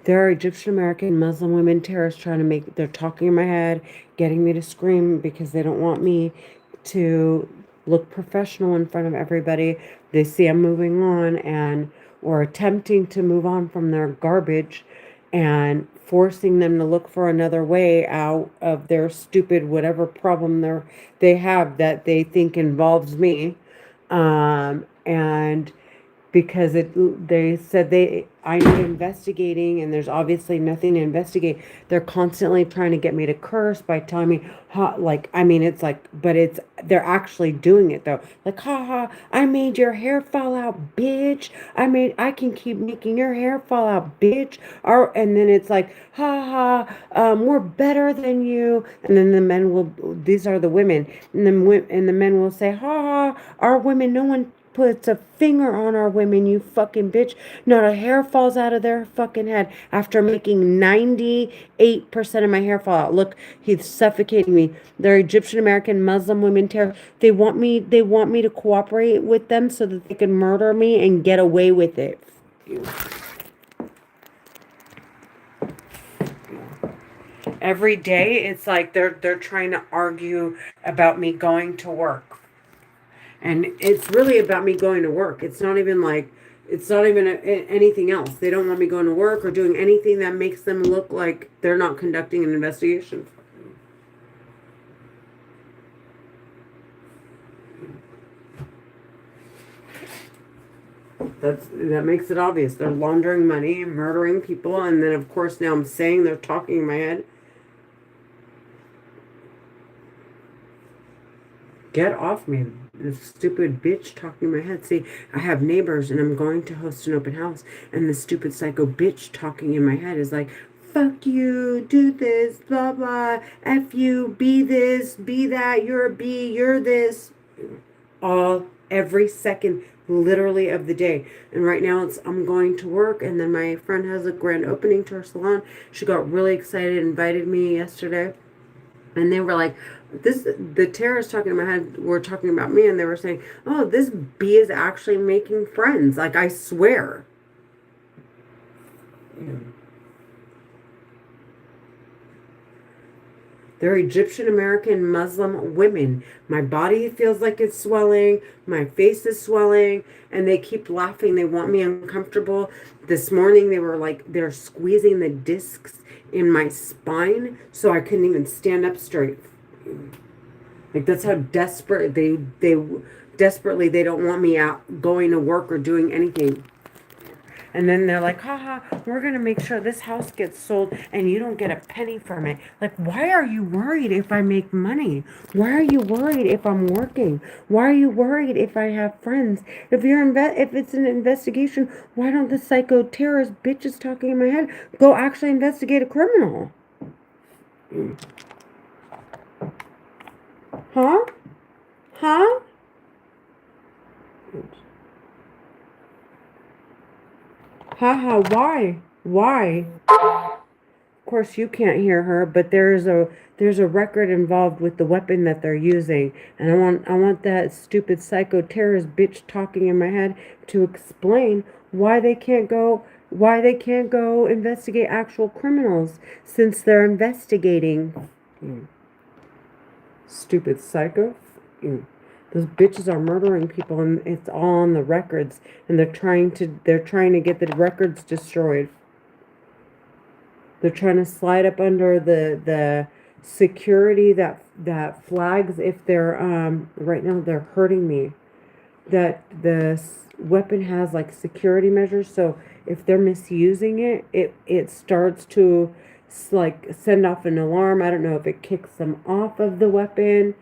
There are Egyptian American Muslim women terrorists trying to make, they're talking in my head, getting me to scream because they don't want me to look professional in front of everybody. They see I'm moving on and, or attempting to move on from their garbage and forcing them to look for another way out of their stupid whatever problem they have that they think involves me. And because they said I need investigating and there's obviously nothing to investigate. They're constantly trying to get me to curse by telling me like, I mean, it's like, but they're actually doing it though. Like, ha, I made your hair fall out, bitch. I can keep making your hair fall out, bitch. And then it's like, we're better than you. And then the men will, these are the women, and the men will say, our women, no one puts a finger on our women, you fucking bitch. Not a hair falls out of their fucking head after making 98% of my hair fall out. Look, he's suffocating me. They're Egyptian American Muslim women terror. They want me to cooperate with them so that they can murder me and get away with it. Every day it's like they're trying to argue about me going to work. And it's really about me going to work. It's not even anything else. They don't want me going to work or doing anything that makes them look like they're not conducting an investigation. That makes it obvious. They're laundering money, murdering people, and then of course now I'm saying they're talking in my head. Get off me, this stupid bitch talking in my head. See, I have neighbors and I'm going to host an open house, and the stupid psycho bitch talking in my head is like, fuck you, do this, blah, blah, F you, be this, be that, you're a B, you're this. Every second, literally, of the day. And right now I'm going to work, and then my friend has a grand opening to her salon. She got really excited, invited me yesterday. And they were like, the terrorists talking in my head were talking about me, and they were saying, oh, this bee is actually making friends. Like, I swear. Yeah. They're Egyptian American Muslim women. My body feels like it's swelling. My face is swelling. And they keep laughing. They want me uncomfortable. This morning they were like, they're squeezing the discs in my spine so I couldn't even stand up straight. Like, that's how desperate they desperately they don't want me out going to work or doing anything. And then they're like, we're going to make sure this house gets sold and you don't get a penny from it. Like, why are you worried if I make money? Why are you worried if I'm working? Why are you worried if I have friends? If it's an investigation, why don't the psycho terrorist bitches talking in my head go actually investigate a criminal? Huh? Huh? Why? Why? Of course you can't hear her, but there's a record involved with the weapon that they're using, and I want that stupid psycho terrorist bitch talking in my head to explain why they can't go investigate actual criminals since they're investigating. Stupid psycho. Those bitches are murdering people, and it's all on the records, and they're trying to get the records destroyed. They're trying to slide up under the security that flags if they're right now they're hurting me. That the weapon has like security measures, so if they're misusing it starts to like send off an alarm. I don't know if it kicks them off of the weapon,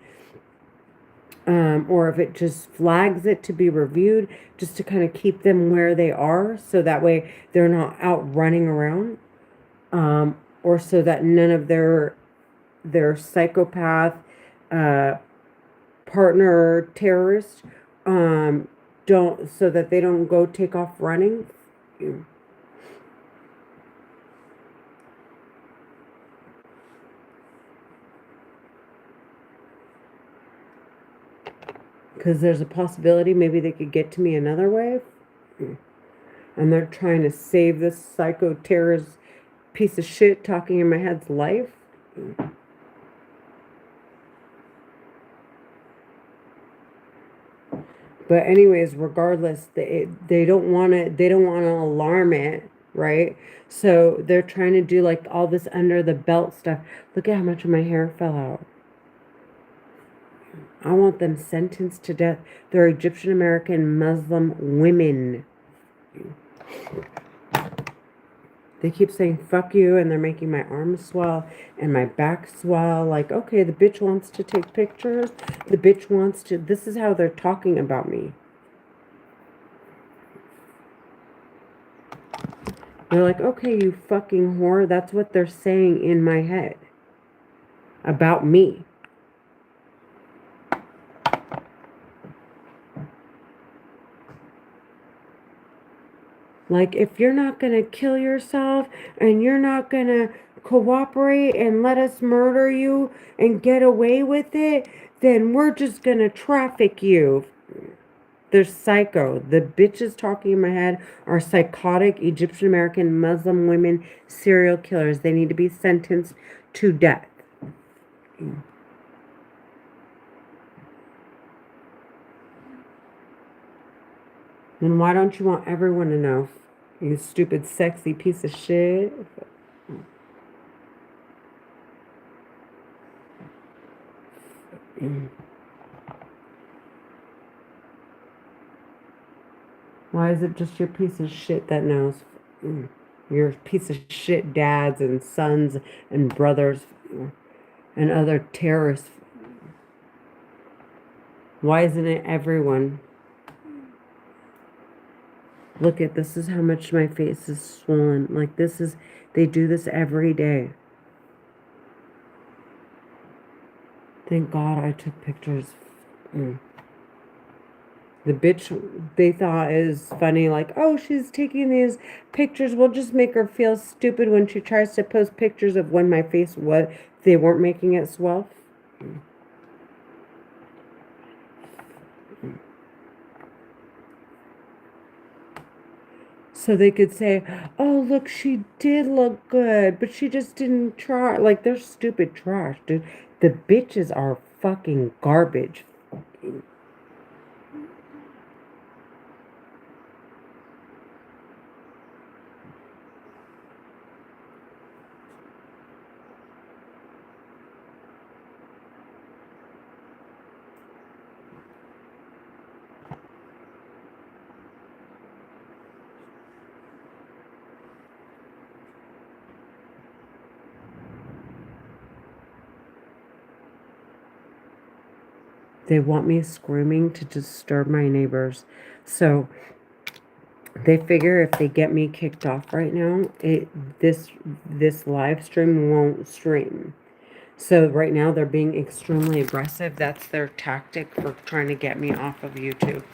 or if it just flags it to be reviewed, just to kind of keep them where they are, so that way they're not out running around, or so that none of their psychopath partner terrorists don't, so that they don't go take off running. Because there's a possibility maybe they could get to me another way. And they're trying to save this psycho terrorist piece of shit talking in my head's life. But anyways, regardless, they don't want to alarm it, right? So they're trying to do like all this under the belt stuff. Look at how much of my hair fell out. I want them sentenced to death. They're Egyptian American Muslim women. They keep saying fuck you, and they're making my arms swell and my back swell. Like, okay, the bitch wants to take pictures. The bitch wants to. This is how they're talking about me. They're like, okay, you fucking whore. That's what they're saying in my head about me. Like, if you're not going to kill yourself and you're not going to cooperate and let us murder you and get away with it, then we're just going to traffic you. They're psycho. The bitches talking in my head are psychotic Egyptian American Muslim women serial killers. They need to be sentenced to death. Then why don't you want everyone to know? You stupid, sexy piece of shit. Why is it just your piece of shit that knows? Your piece of shit dads and sons and brothers and other terrorists. Why isn't it everyone? Look at this is how much my face is swollen. Like this is, they do this every day. Thank God I took pictures. The bitch they thought is funny, like, oh, she's taking these pictures. We'll just make her feel stupid when she tries to post pictures of when my face was, they weren't making it swell. So they could say, oh, look, she did look good, but she just didn't try. Like, they're stupid trash, dude. The bitches are fucking garbage. They want me screaming to disturb my neighbors. So they figure if they get me kicked off right now, this live stream won't stream. So right now they're being extremely aggressive. That's their tactic for trying to get me off of YouTube.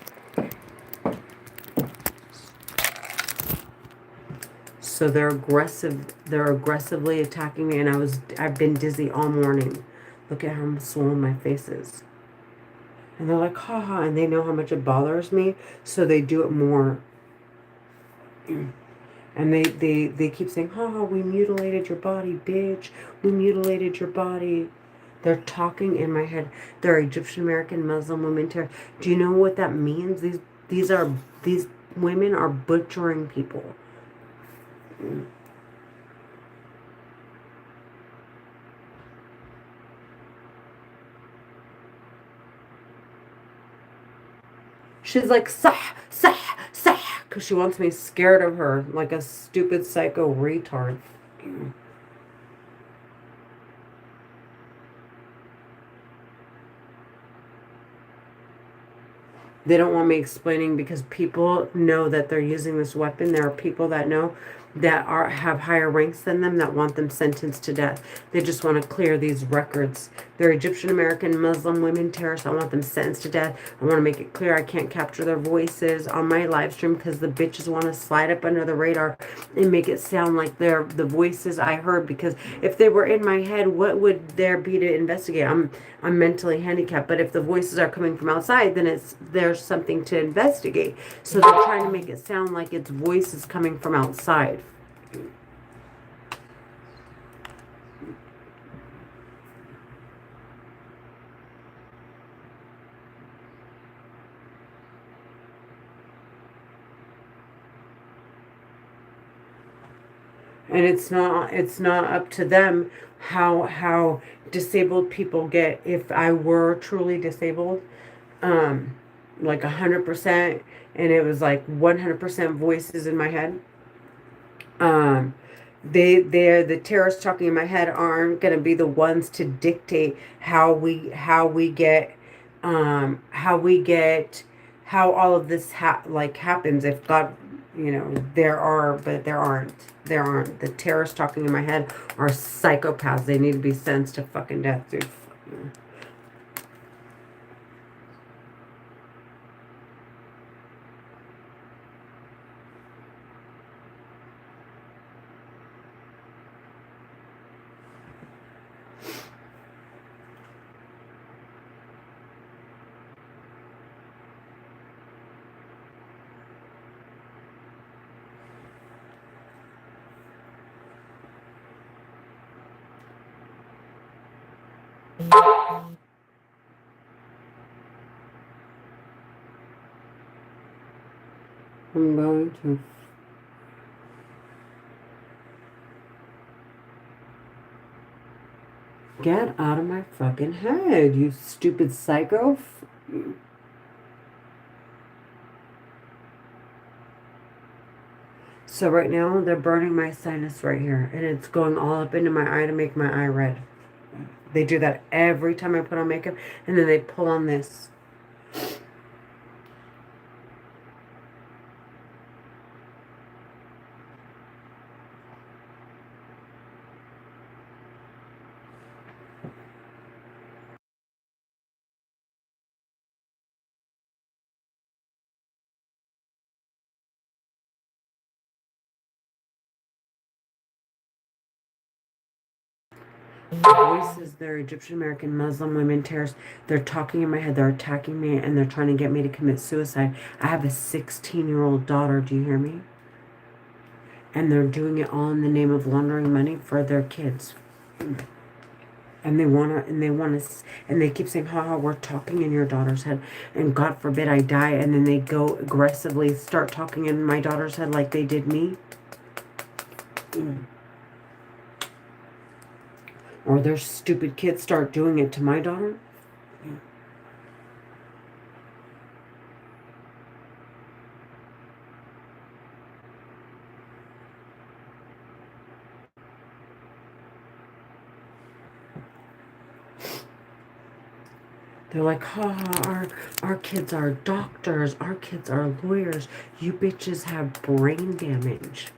So they're aggressive. They're aggressively attacking me, and I've been dizzy all morning. Look at how swollen my face is. And they're like, haha, and they know how much it bothers me, so they do it more. And they keep saying, haha, we mutilated your body, bitch. We mutilated your body. They're talking in my head. They're Egyptian American Muslim women terror. Do you know what that means? These women are butchering people. She's like, sah, sah, sah, because she wants me scared of her, like a stupid psycho retard. They don't want me explaining because people know that they're using this weapon. There are people that know that have higher ranks than them that want them sentenced to death. They just want to clear these records. They're Egyptian American Muslim women terrorists. I want them sentenced to death. I want to make it clear I can't capture their voices on my live stream because the bitches want to slide up under the radar and make it sound like they're the voices I heard. Because if they were in my head, what would there be to investigate? I'm mentally handicapped, but if the voices are coming from outside, then there's something to investigate. So they're trying to make it sound like it's voices coming from outside. And it's not up to them how disabled people get. If I were truly disabled, um, like 100%, and it was like 100% voices in my head, um, they're the terrorists talking in my head aren't going to be the ones to dictate how we get how all of this like happens. If God, there are, but there aren't the terrorists talking in my head are psychopaths. They need to be sentenced to fucking death, dude. I'm going to get out of my fucking head, you stupid psycho. So right now they're burning my sinus right here, and it's going all up into my eye to make my eye red. They do that every time I put on makeup, and then they pull on this. Voices, they're Egyptian American Muslim women terrorists. They're talking in my head. They're attacking me, and they're trying to get me to commit suicide. I have a 16-year-old daughter. Do you hear me? And they're doing it all in the name of laundering money for their kids. And they keep saying, haha, we're talking in your daughter's head. And God forbid I die. And then they go aggressively start talking in my daughter's head like they did me. Or their stupid kids start doing it to my daughter. They're like, ha ha, our kids are doctors, our kids are lawyers. You bitches have brain damage.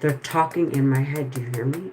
They're talking in my head. Do you hear me?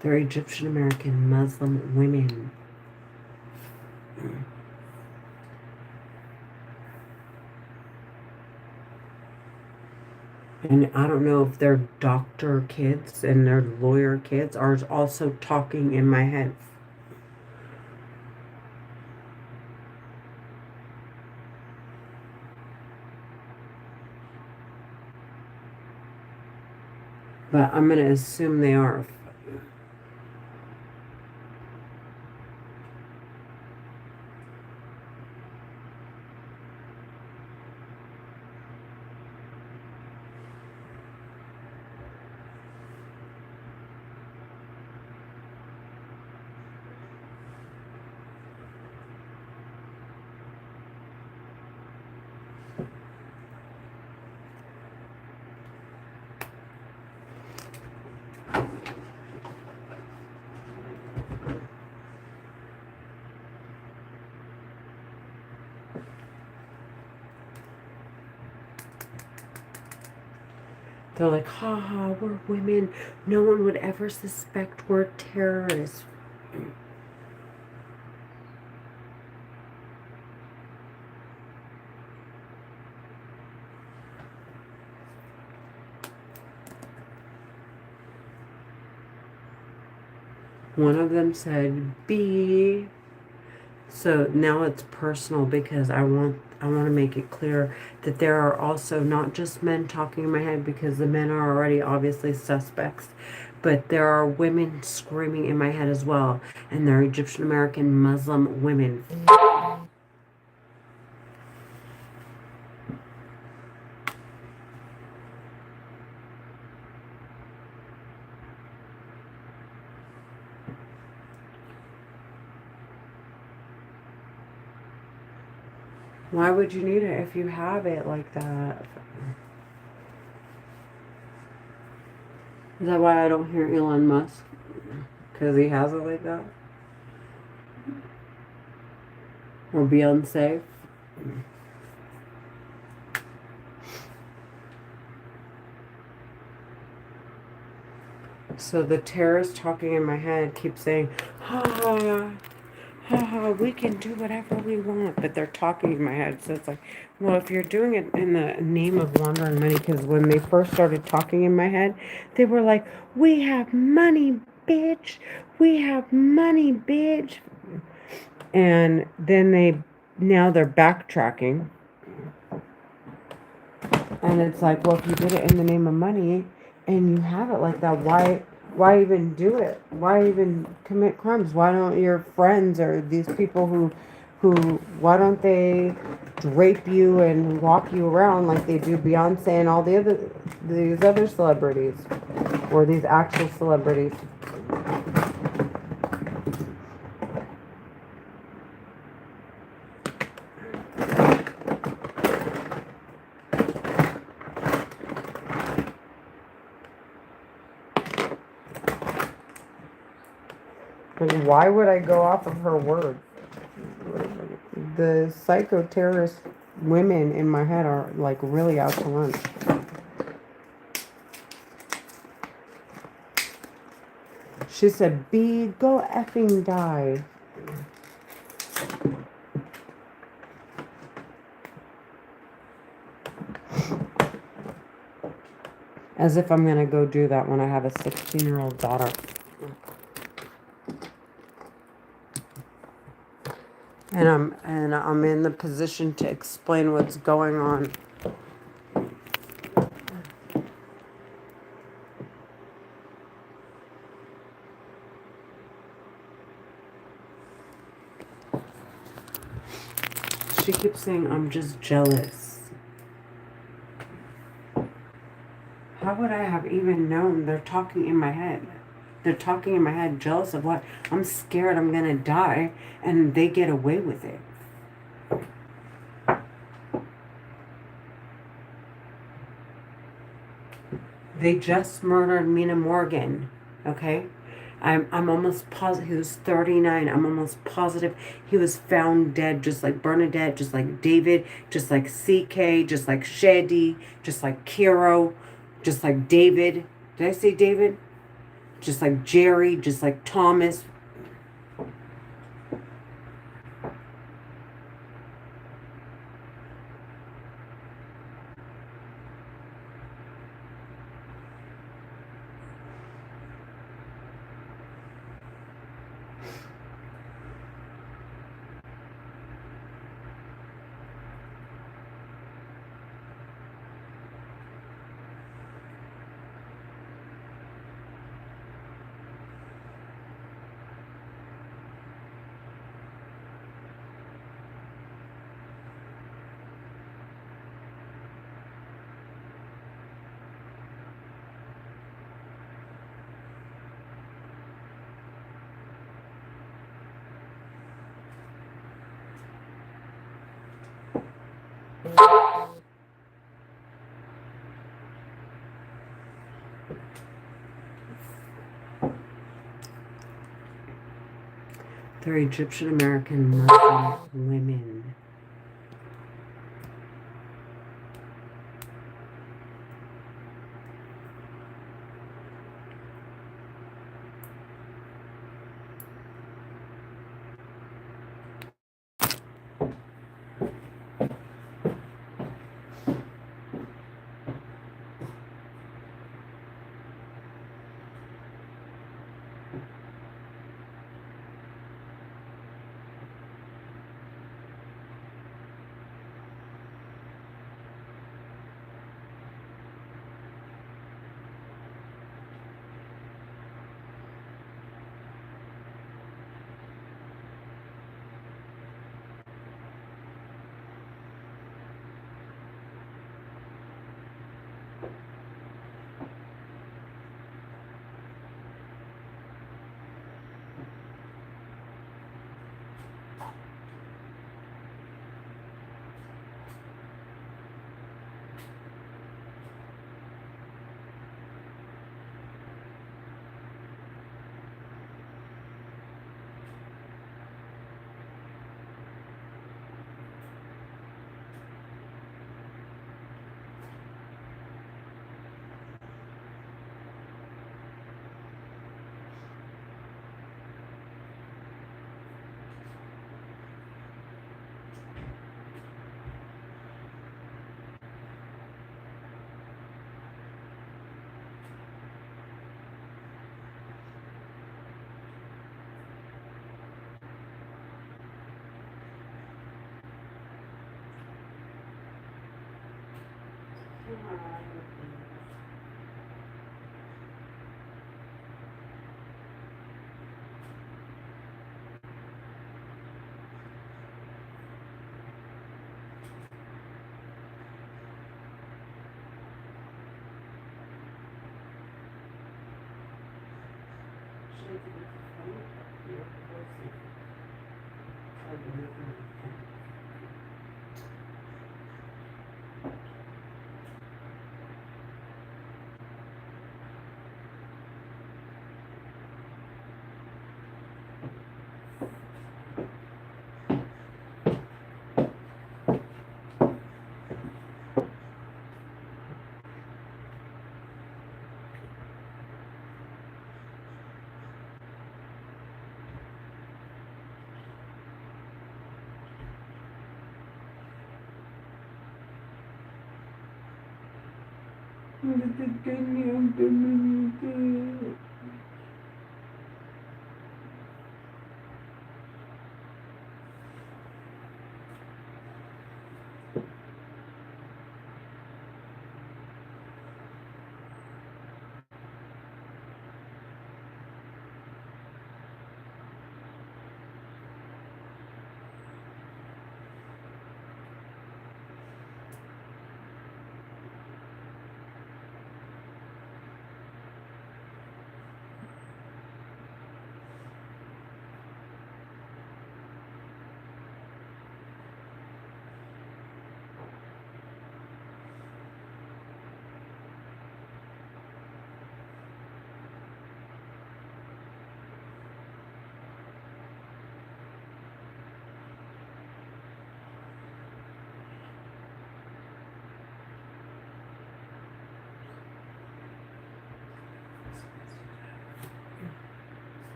They're Egyptian American Muslim women. And I don't know if they're doctor kids and their lawyer kids are also talking in my head. But I'm going to assume they are. They're like, ha ha, we're women. No one would ever suspect we're terrorists. One of them said B. So now it's personal because I want to make it clear that there are also not just men talking in my head, because the men are already obviously suspects, but there are women screaming in my head as well, and they're Egyptian American Muslim women. Why would you need it if you have it like that? Is that why I don't hear Elon Musk? Because he has it like that? Or Beyonce? So the terrorist talking in my head keeps saying, ha, we can do whatever we want, but they're talking in my head. So it's like, well, if you're doing it in the name of laundering money, because when they first started talking in my head, they were like, we have money, bitch. We have money, bitch. And then now they're backtracking. And it's like, well, if you did it in the name of money and you have it like that, why even do it? Why even commit crimes? Why don't your friends or these people who why don't they drape you and walk you around like they do Beyonce and all these other celebrities, or these actual celebrities? And why would I go off of her word? The psycho terrorist women in my head are like really out to lunch. She said, B, go effing die. As if I'm gonna go do that when I have a 16-year-old daughter. And I'm in the position to explain what's going on. She keeps saying I'm just jealous. How would I have even known? They're talking in my head. They're talking in my head, jealous of what? I'm scared I'm gonna die, and they get away with it. They just murdered Mina Morgan, okay? I'm almost positive he was 39. I'm almost positive he was found dead, just like Bernadette, just like David, just like CK, just like Shady, just like Kiro, just like David. Did I say David? Just like Jerry, just like Thomas. They're Egyptian American Muslim women.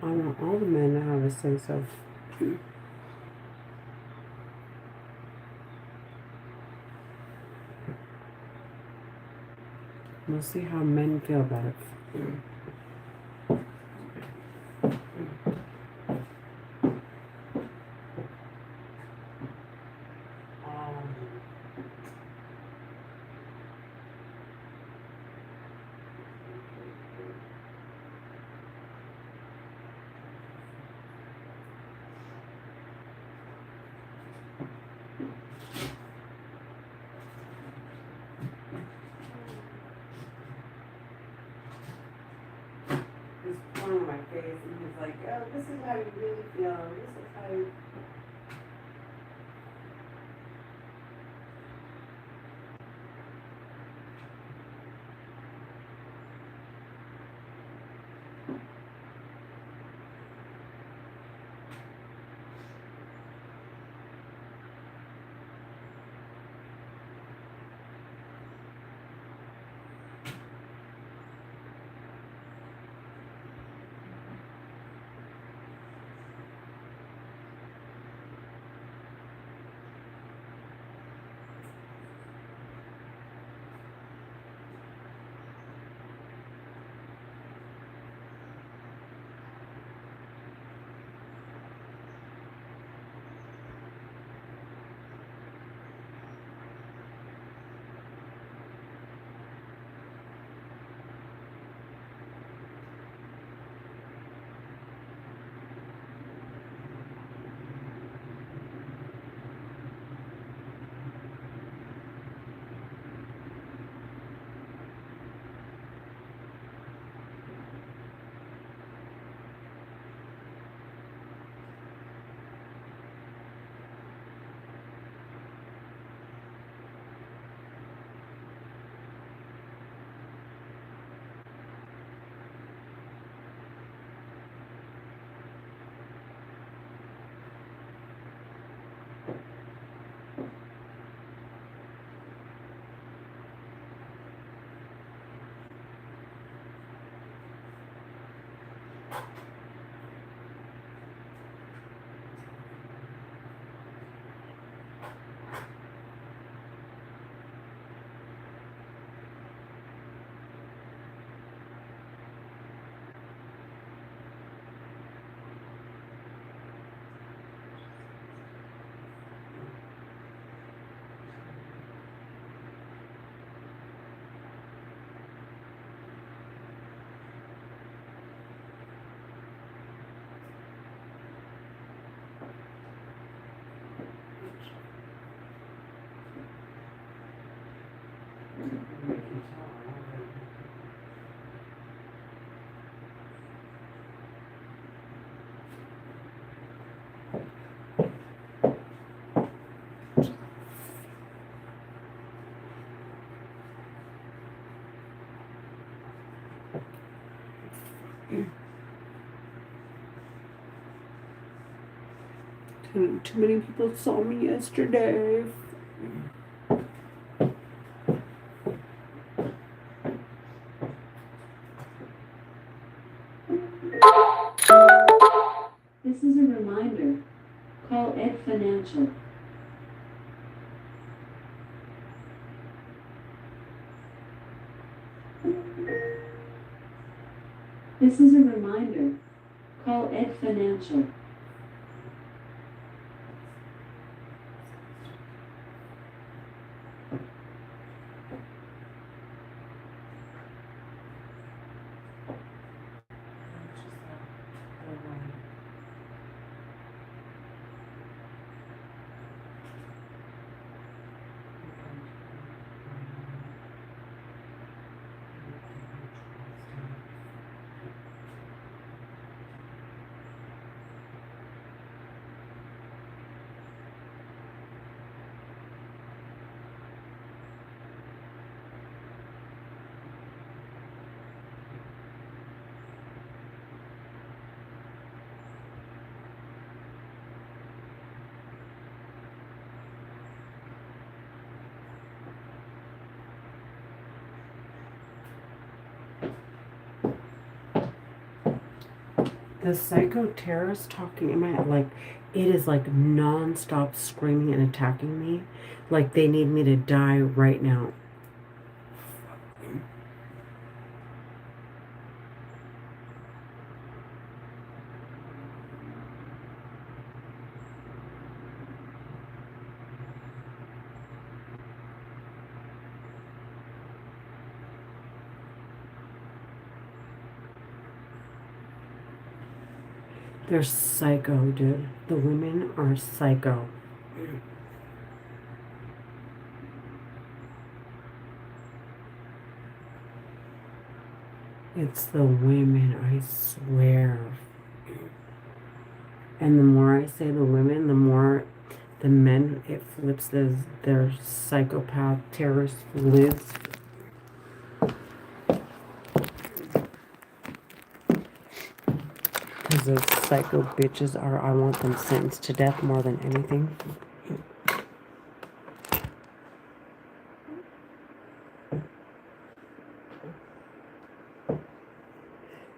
I want all the men to have a sense of. We'll see how men feel about it. He's pulling my face and he's like, oh, this is how you really feel. This is how you. Too many people saw me yesterday. This is a reminder. Call Ed Financial. This is a reminder. Call Ed Financial. The psycho terrorist talking in my head, like, it is like non-stop screaming and attacking me. Like they need me to die right now. They're psycho, dude. The women are psycho. It's the women, I swear. And the more I say the women, the more the men, it flips their psychopath terrorist lids. Because those psycho bitches are, I want them sentenced to death more than anything.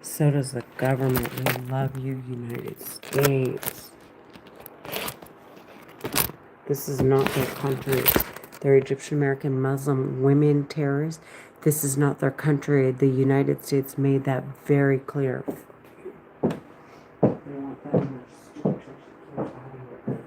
So does the government. We love you, United States. This is not their country. They're Egyptian American Muslim women terrorists. This is not their country. The United States made that very clear. They want that in their structures. Get out of here.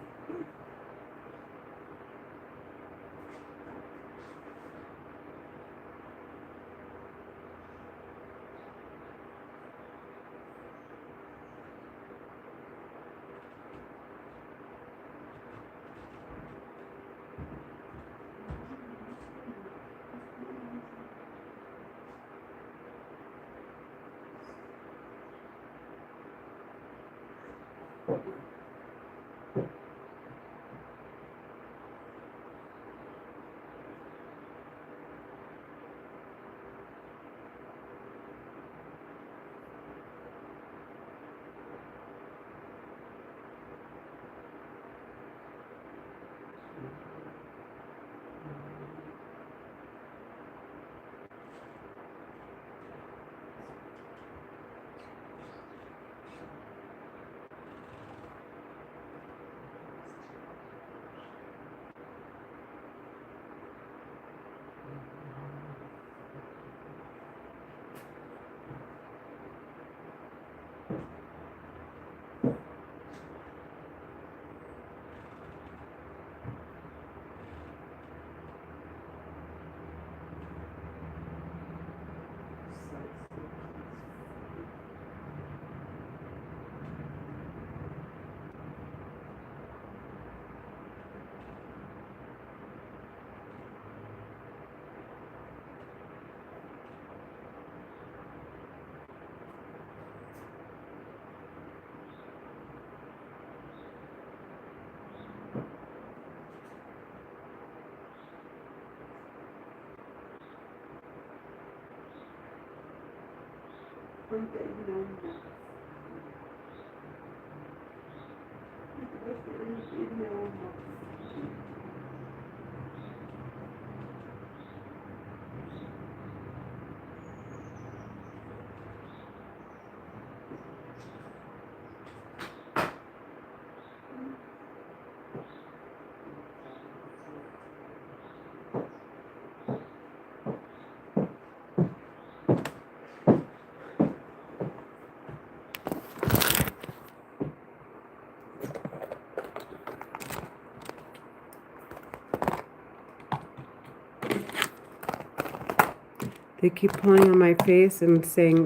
They keep pulling on my face and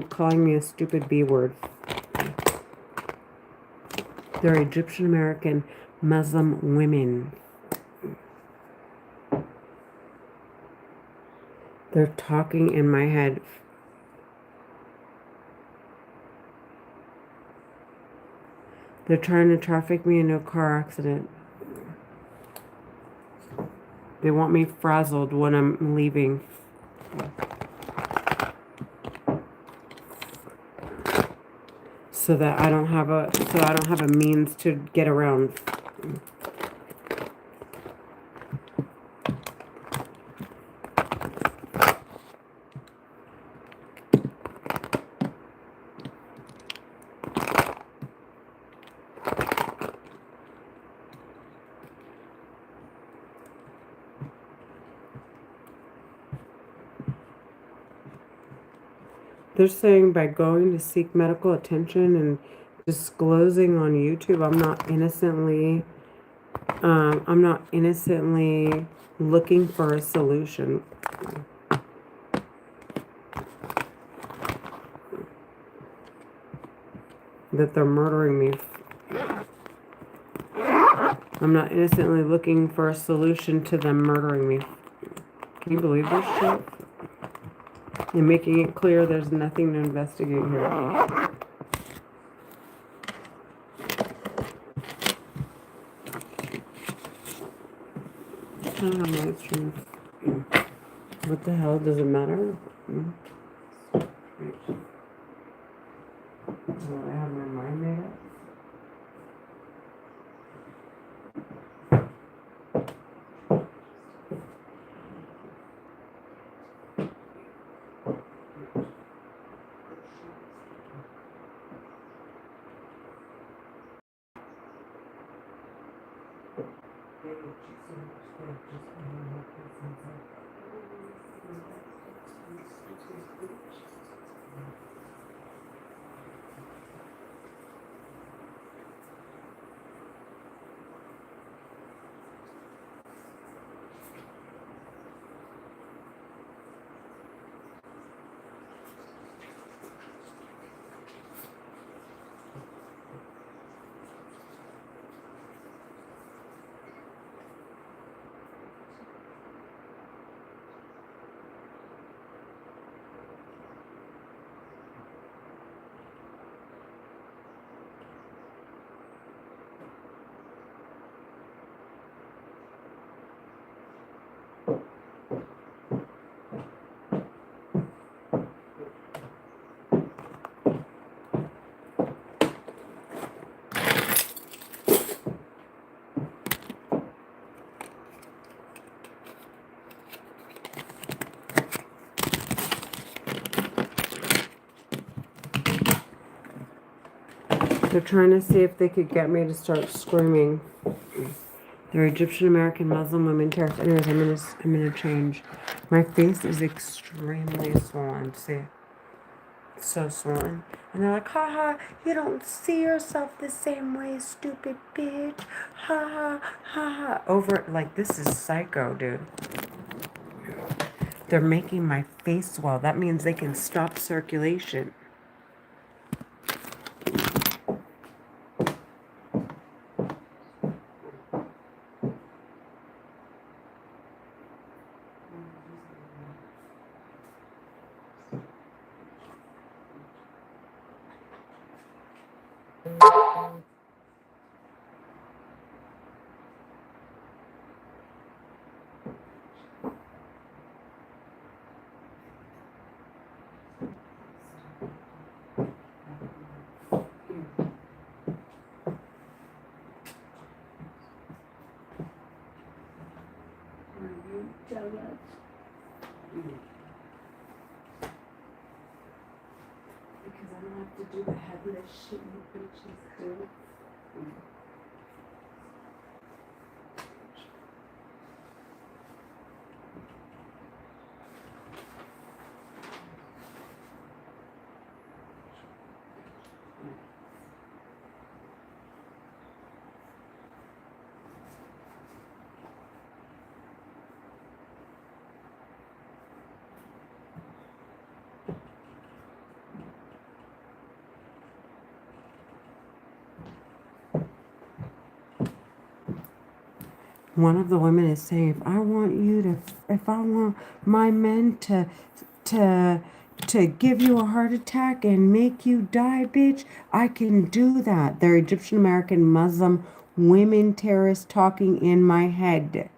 calling me a stupid B word. They're Egyptian American Muslim women. They're talking in my head. They're trying to traffic me into a car accident. They want me frazzled when I'm leaving. So I don't have a means to get around. They're saying by going to seek medical attention and disclosing on YouTube, I'm not innocently looking for a solution. That they're murdering me. I'm not innocently looking for a solution to them murdering me. Can you believe this shit? And making it clear there's nothing to investigate here. I don't know my streams. What the hell? Does it matter? Well, I have my mind made up. They're trying to see if they could get me to start screaming. They're Egyptian American Muslim women terrorists. Anyways, I'm gonna change. My face is extremely swollen. See, it's so swollen. And they're like, haha, you don't see yourself the same way, stupid bitch. Ha ha ha ha. Over like this is psycho, dude. They're making my face swell. That means they can stop circulation. donuts. Because I don't have to do the headless shit you bitches do. One of the women is saying, if I want my men to, to give you a heart attack and make you die, bitch, I can do that. They're Egyptian American Muslim women terrorists talking in my head.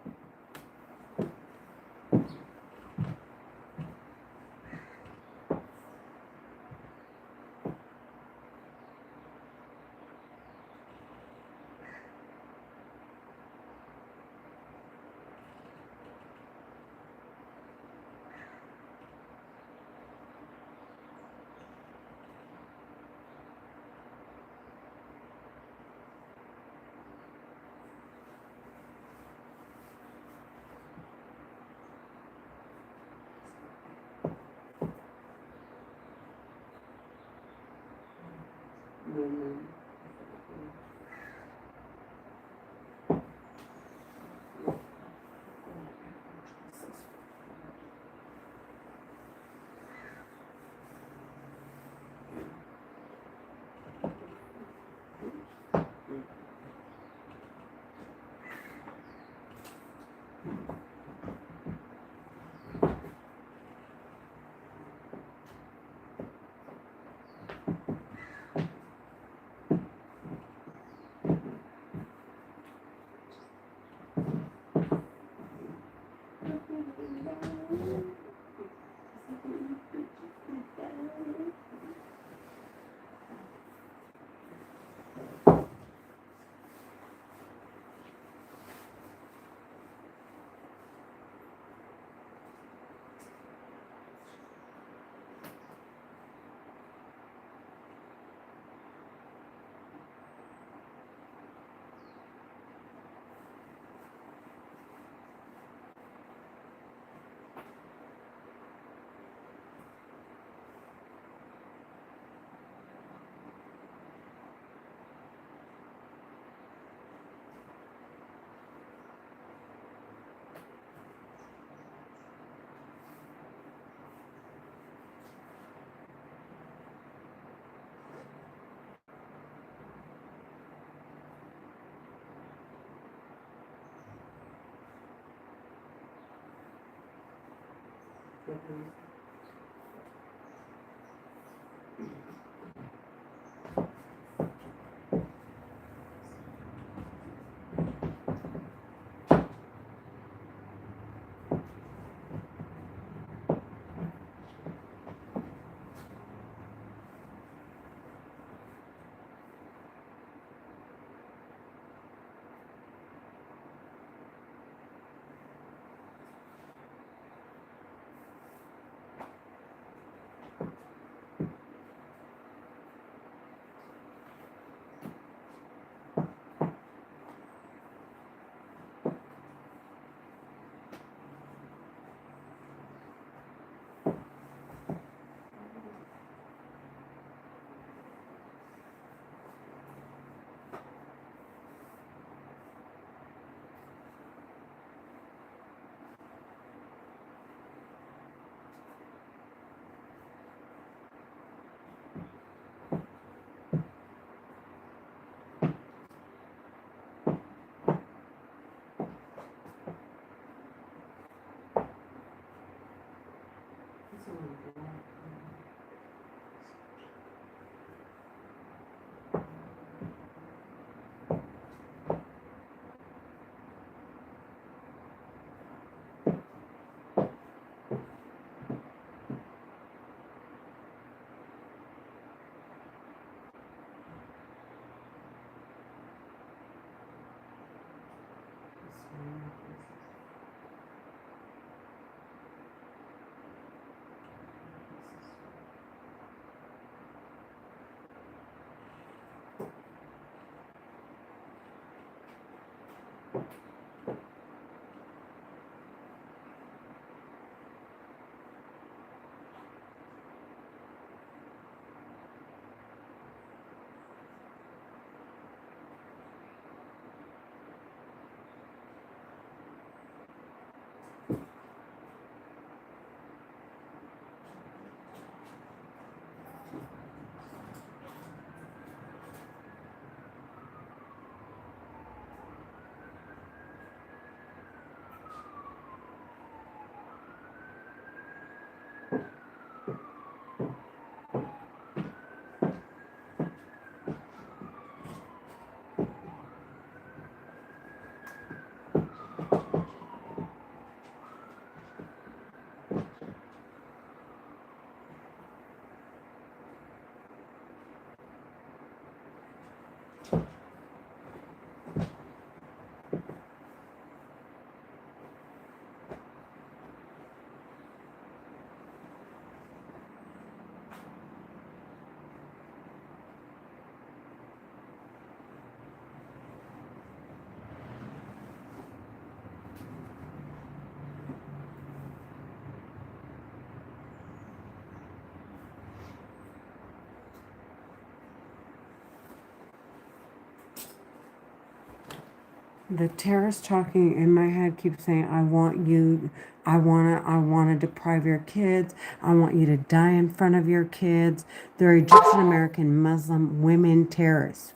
The terrorist talking in my head keeps saying, I want you, I wanna deprive your kids. I want you to die in front of your kids. They're Egyptian American Muslim women terrorists.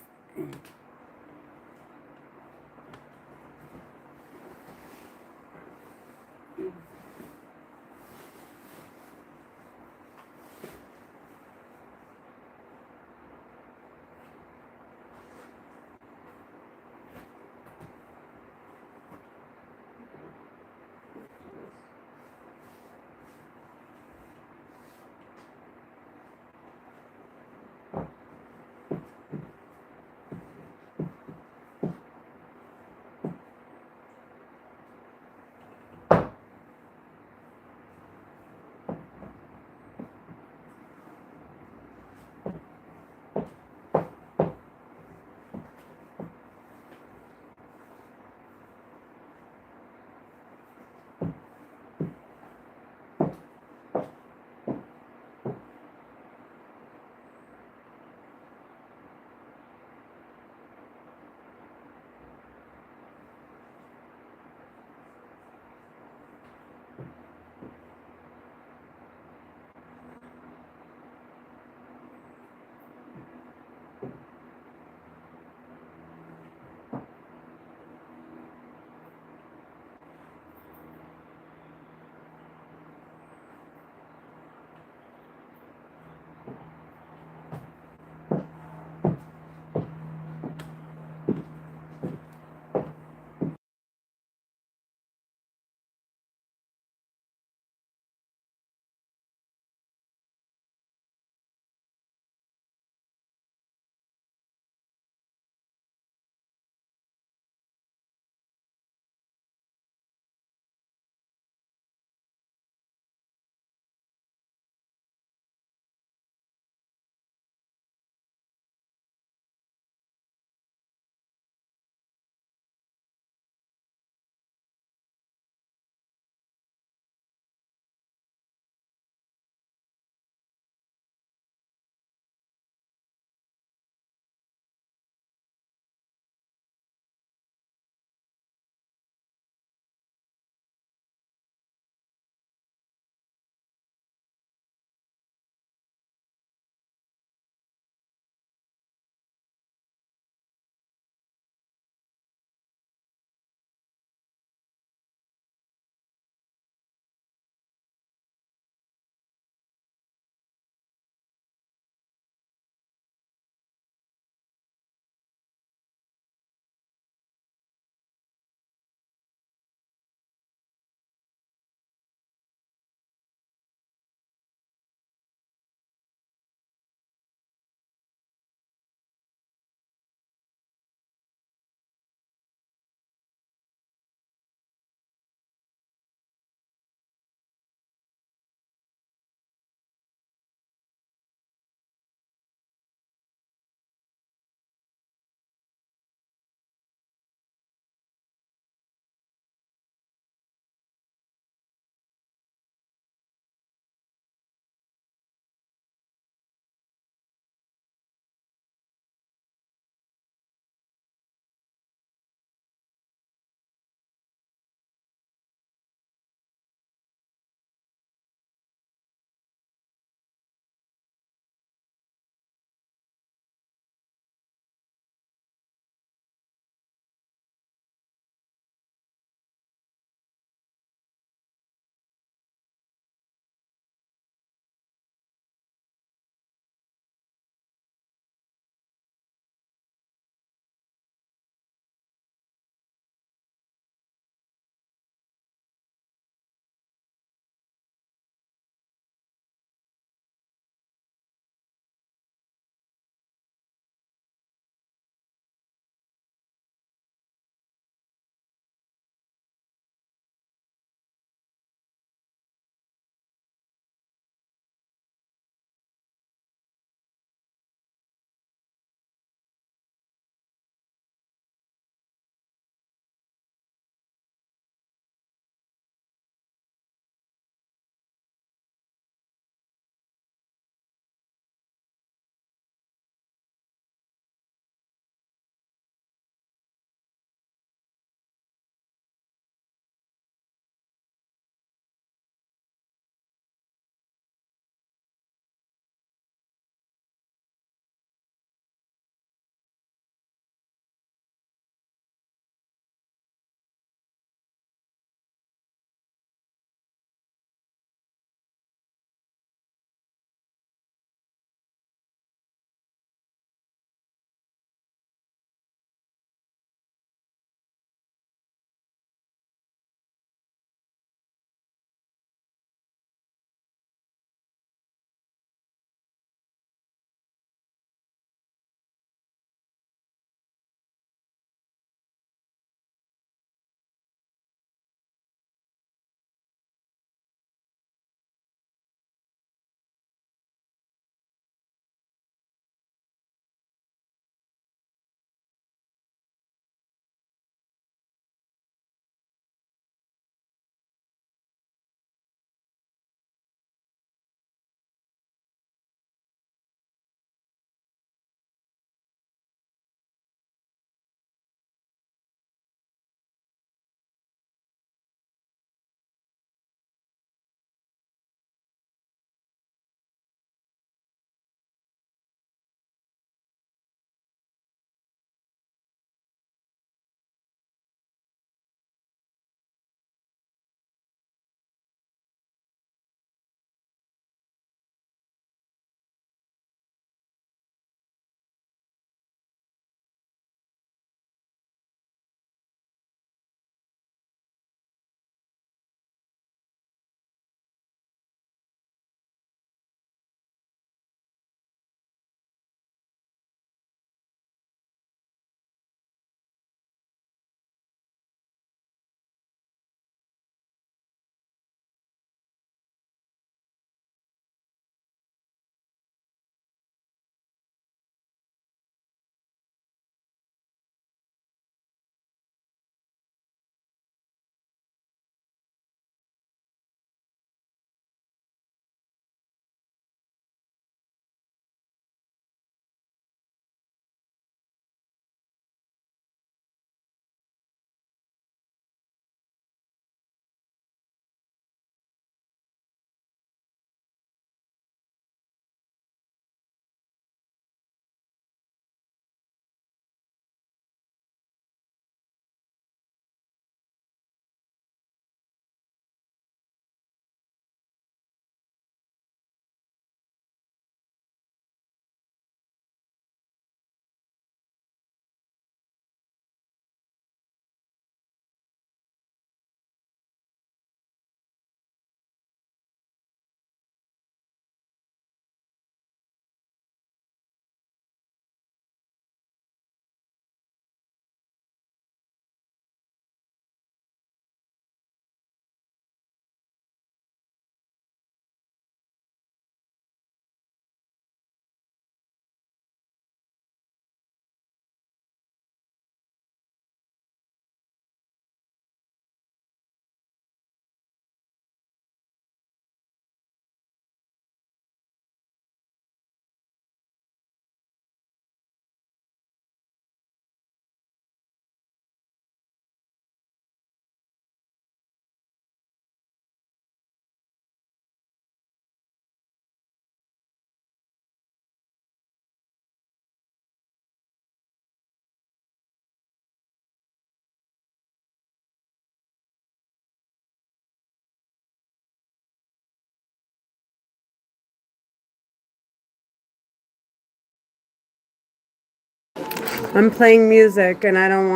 I'm playing music and I don't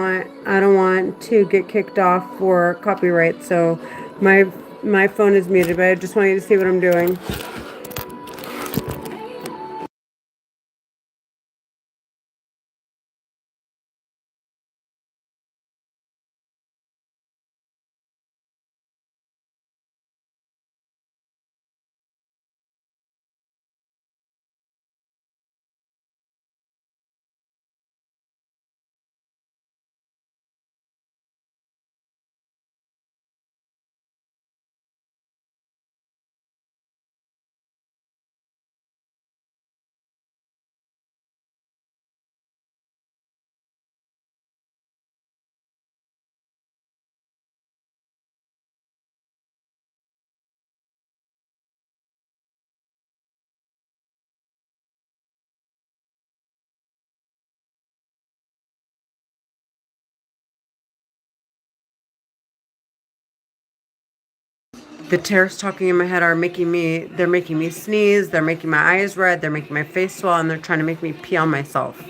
want to get kicked off for copyright, so my phone is muted, but I just want you to see what I'm doing. The terrors talking in my head are they're making me sneeze, they're making my eyes red, they're making my face swell, and they're trying to make me pee on myself.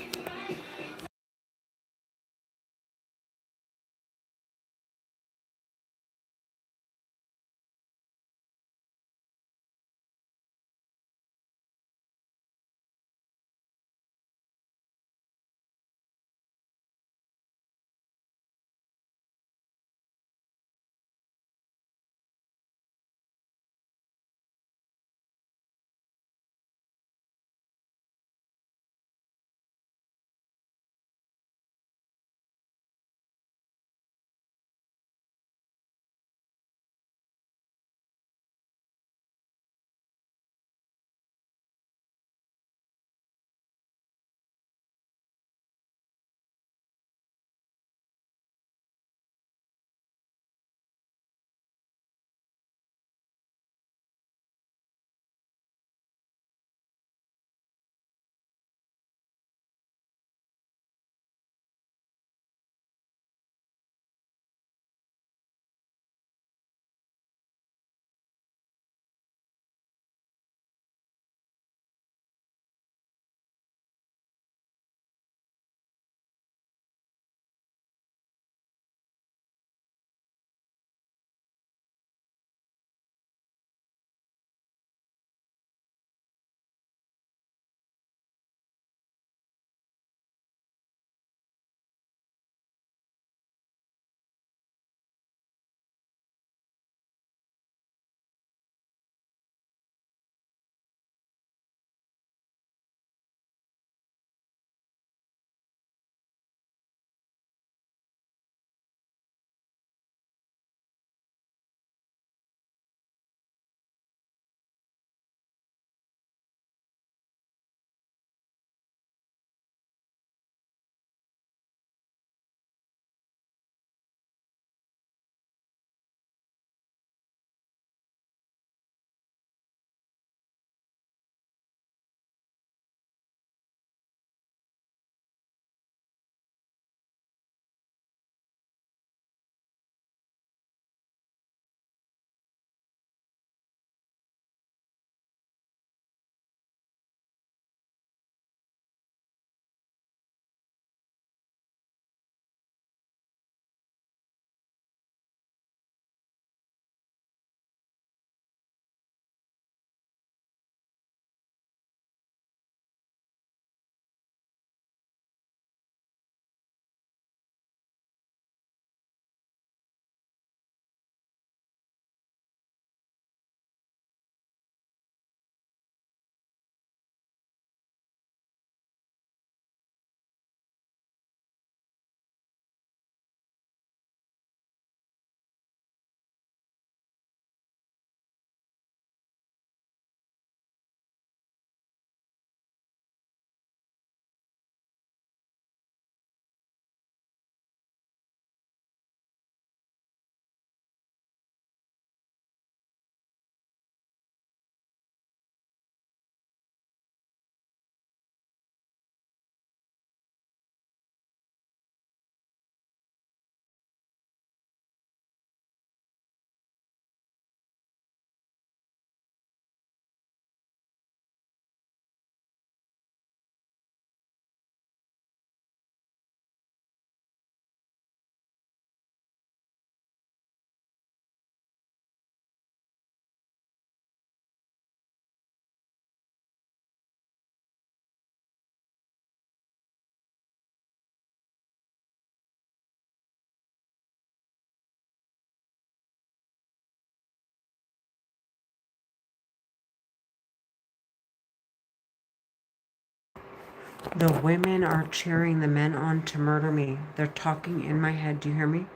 The women are cheering the men on to murder me. They're talking in my head. Do you hear me?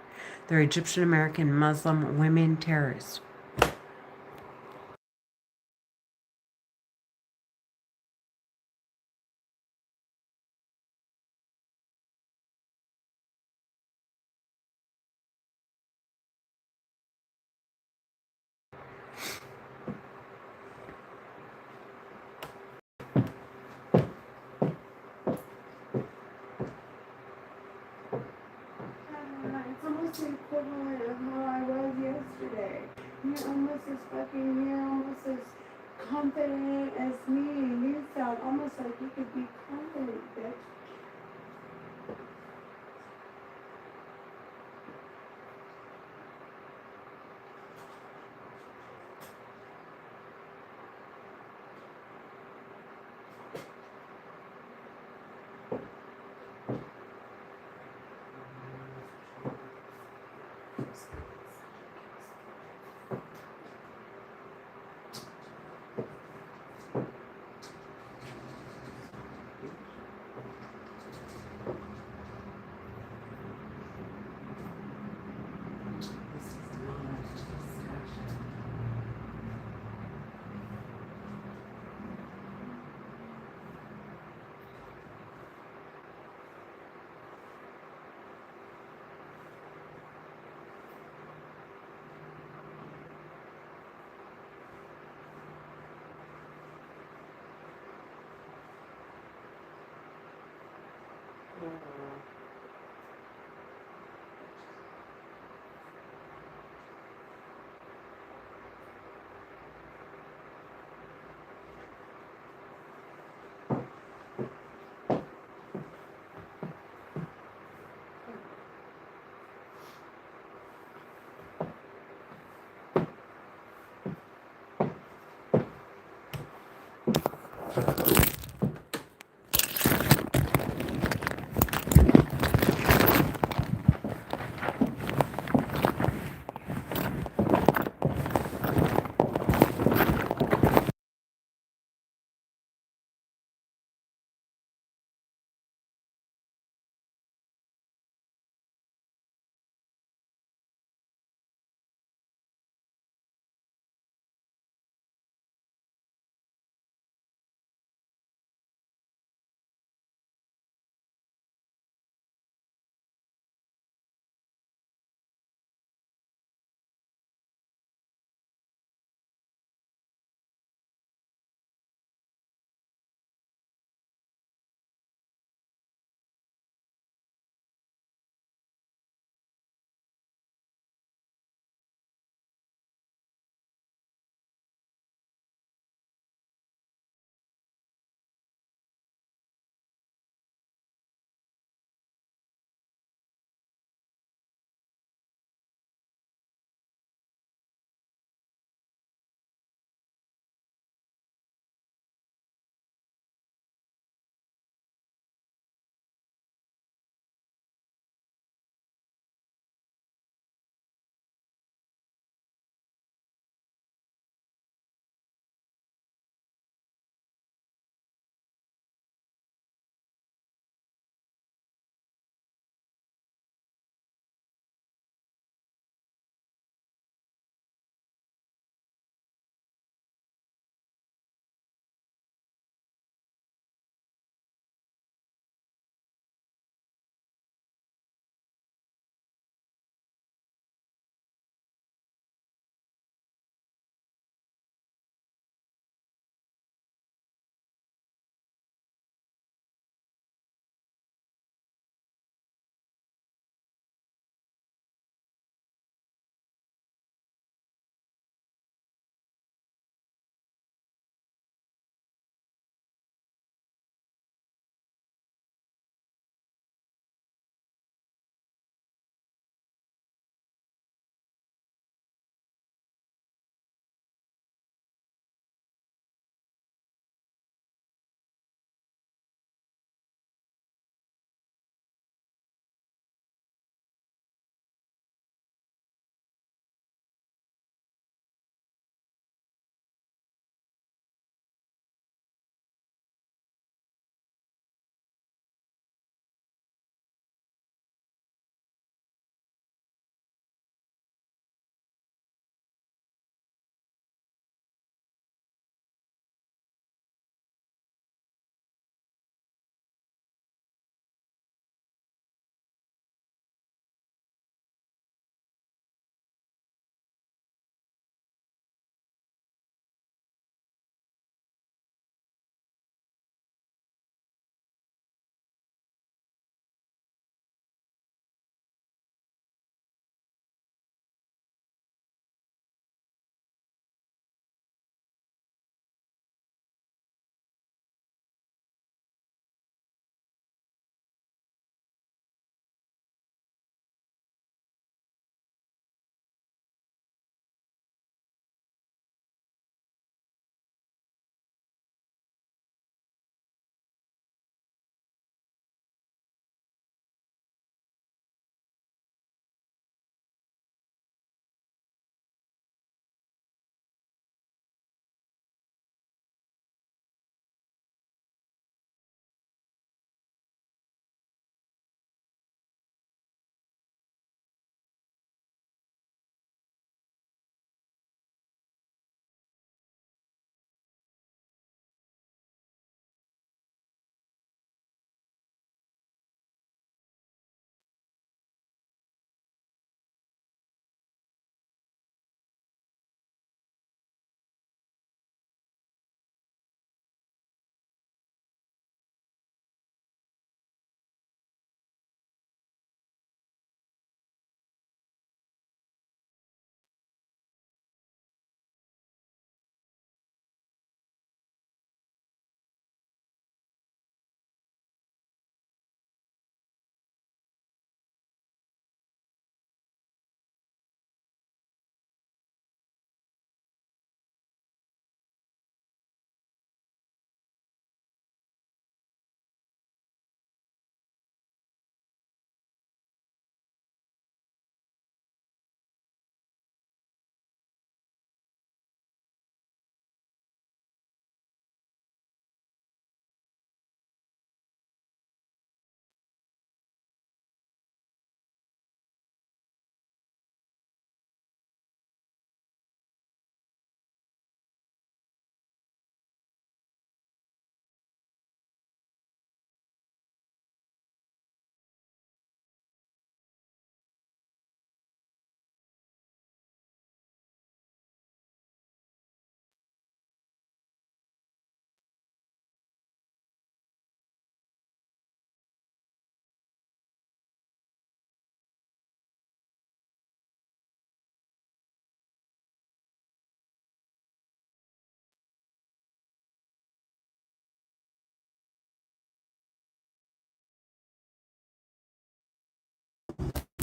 They're Egyptian American Muslim women terrorists. It's almost the equivalent of how I was yesterday. You're almost you're almost as confident as me. You sound almost like you could be confident, bitch.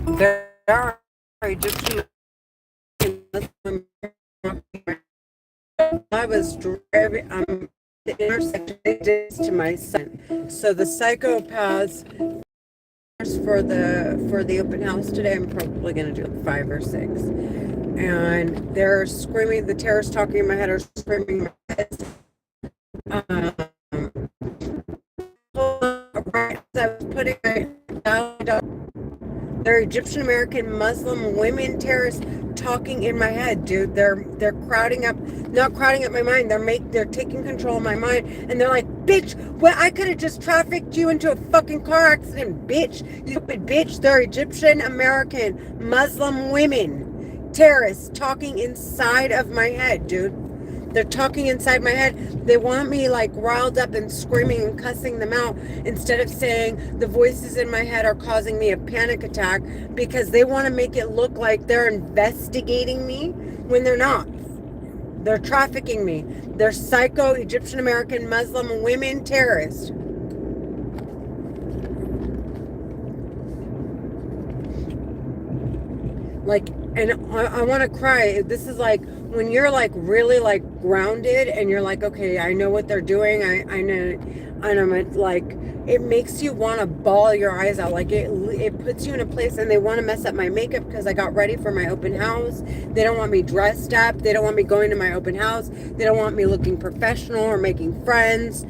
There are Egyptian Muslim. I was driving the intersection they did this to my son. So the psychopaths for the open house today, I'm probably gonna do like 5 or 6. And they're screaming, the terrorists talking in my head are screaming in my head. Right as I was putting my they're Egyptian American Muslim women terrorists talking in my head, dude. They're crowding up, not crowding up my mind. They're taking control of my mind, and they're like, bitch, well, I could have just trafficked you into a fucking car accident, bitch. You stupid bitch. They're Egyptian American Muslim women terrorists talking inside of my head, dude. They're talking inside my head. They want me like riled up and screaming and cussing them out instead of saying the voices in my head are causing me a panic attack, because they want to make it look like they're investigating me when they're not. They're trafficking me. They're psycho Egyptian American Muslim women terrorists. Like, and I want to cry. This is like when you're like really like grounded and you're like, okay, I know what they're doing. I know, and I'm like, it makes you want to bawl your eyes out. Like it puts you in a place, and they want to mess up my makeup because I got ready for my open house. They don't want me dressed up. They don't want me going to my open house. They don't want me looking professional or making friends.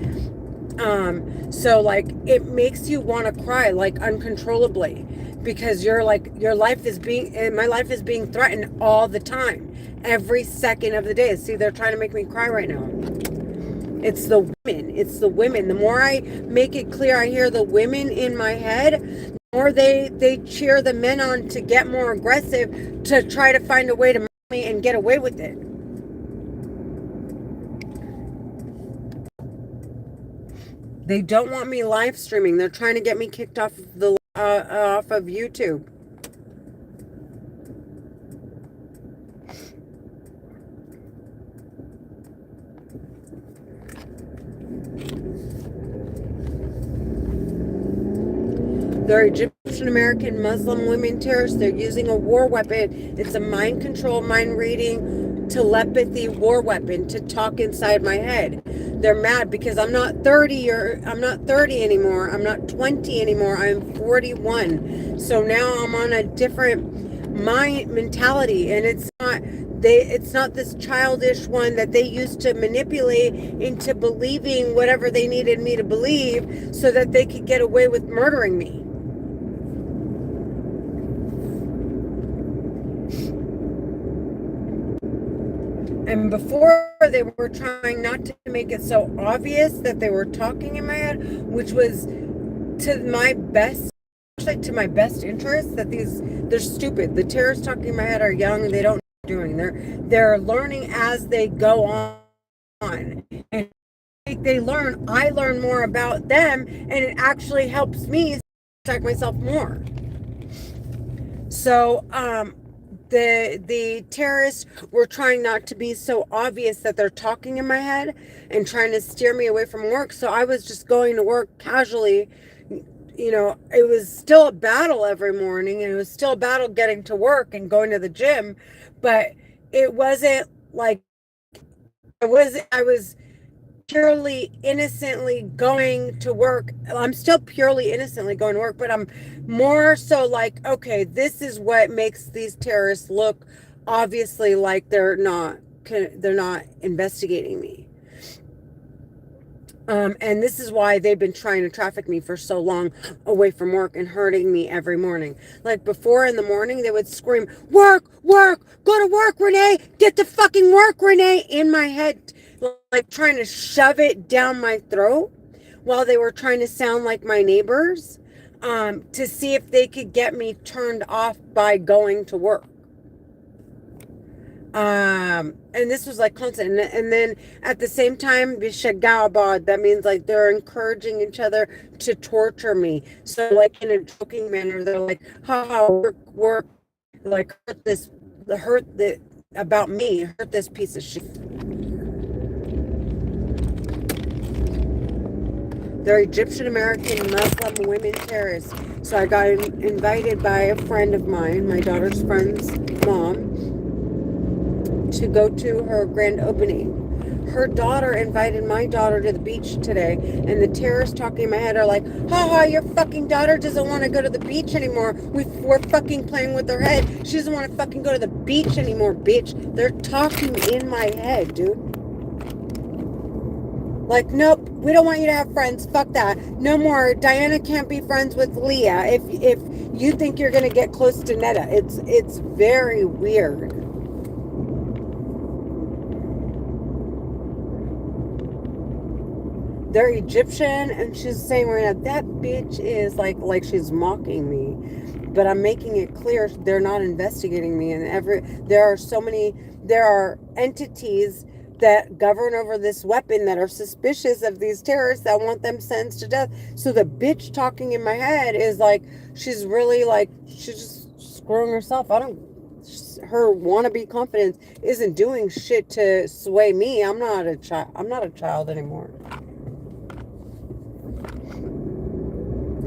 So like it makes you want to cry like uncontrollably, because you're like, your life is being, and my life is being threatened all the time, every second of the day. See, they're trying to make me cry right now. It's the women. The more I make it clear I hear the women in my head, the more they cheer the men on to get more aggressive, to try to find a way to me and get away with it. They don't want me live streaming. They're trying to get me kicked off of the off of YouTube. They're Egyptian American Muslim women terrorists. They're using a war weapon. It's a mind control, mind reading, telepathy war weapon to talk inside my head. They're mad because I'm not 30 anymore. I'm not 20 anymore. I'm 41. So now I'm on a different mind mentality, and it's not this childish one that they used to manipulate into believing whatever they needed me to believe so that they could get away with murdering me. And before, they were trying not to make it so obvious that they were talking in my head, which was to my best interest, that they're stupid. The terrorists talking in my head are young, and they don't know what they're doing. They're learning as they go on. And they learn, I learn more about them, and it actually helps me protect myself more. So, the terrorists were trying not to be so obvious that they're talking in my head and trying to steer me away from work. So I was just going to work casually. You know, it was still a battle every morning, and it was still a battle getting to work and going to the gym, but it wasn't like I was purely innocently going to work. I'm still purely innocently going to work, but I'm more so like, okay, this is what makes these terrorists look obviously like they're not investigating me. And this is why they've been trying to traffic me for so long away from work and hurting me every morning. Like before, in the morning, they would scream, work, go to work, Renee, get to fucking work, Renee, in my head, like trying to shove it down my throat, while they were trying to sound like my neighbors, to see if they could get me turned off by going to work. And this was like constant, and then at the same time, bishagabad, that means like they're encouraging each other to torture me. So like in a joking manner, they're like, haha, work, like hurt this piece of shit. They're Egyptian American Muslim women terrorists So I got invited by a friend of mine, my daughter's friend's mom, to go to her grand opening. Her daughter invited my daughter to the beach today, and the terrorists talking in my head are like, haha, your fucking daughter doesn't want to go to the beach anymore. We're fucking playing with her head. She doesn't want to fucking go to the beach anymore, bitch. They're talking in my head, dude. Like, nope, we don't want you to have friends. Fuck that. No more. Diana can't be friends with Leah if you think you're gonna get close to Netta. It's very weird. They're Egyptian, and she's saying right now that bitch is like she's mocking me, but I'm making it clear they're not investigating me. And there are entities that govern over this weapon that are suspicious of these terrorists that want them sentenced to death. So the bitch talking in my head is like she's really like she's just screwing herself. Her wannabe confidence isn't doing shit to sway me. I'm not a child. I'm not a child anymore.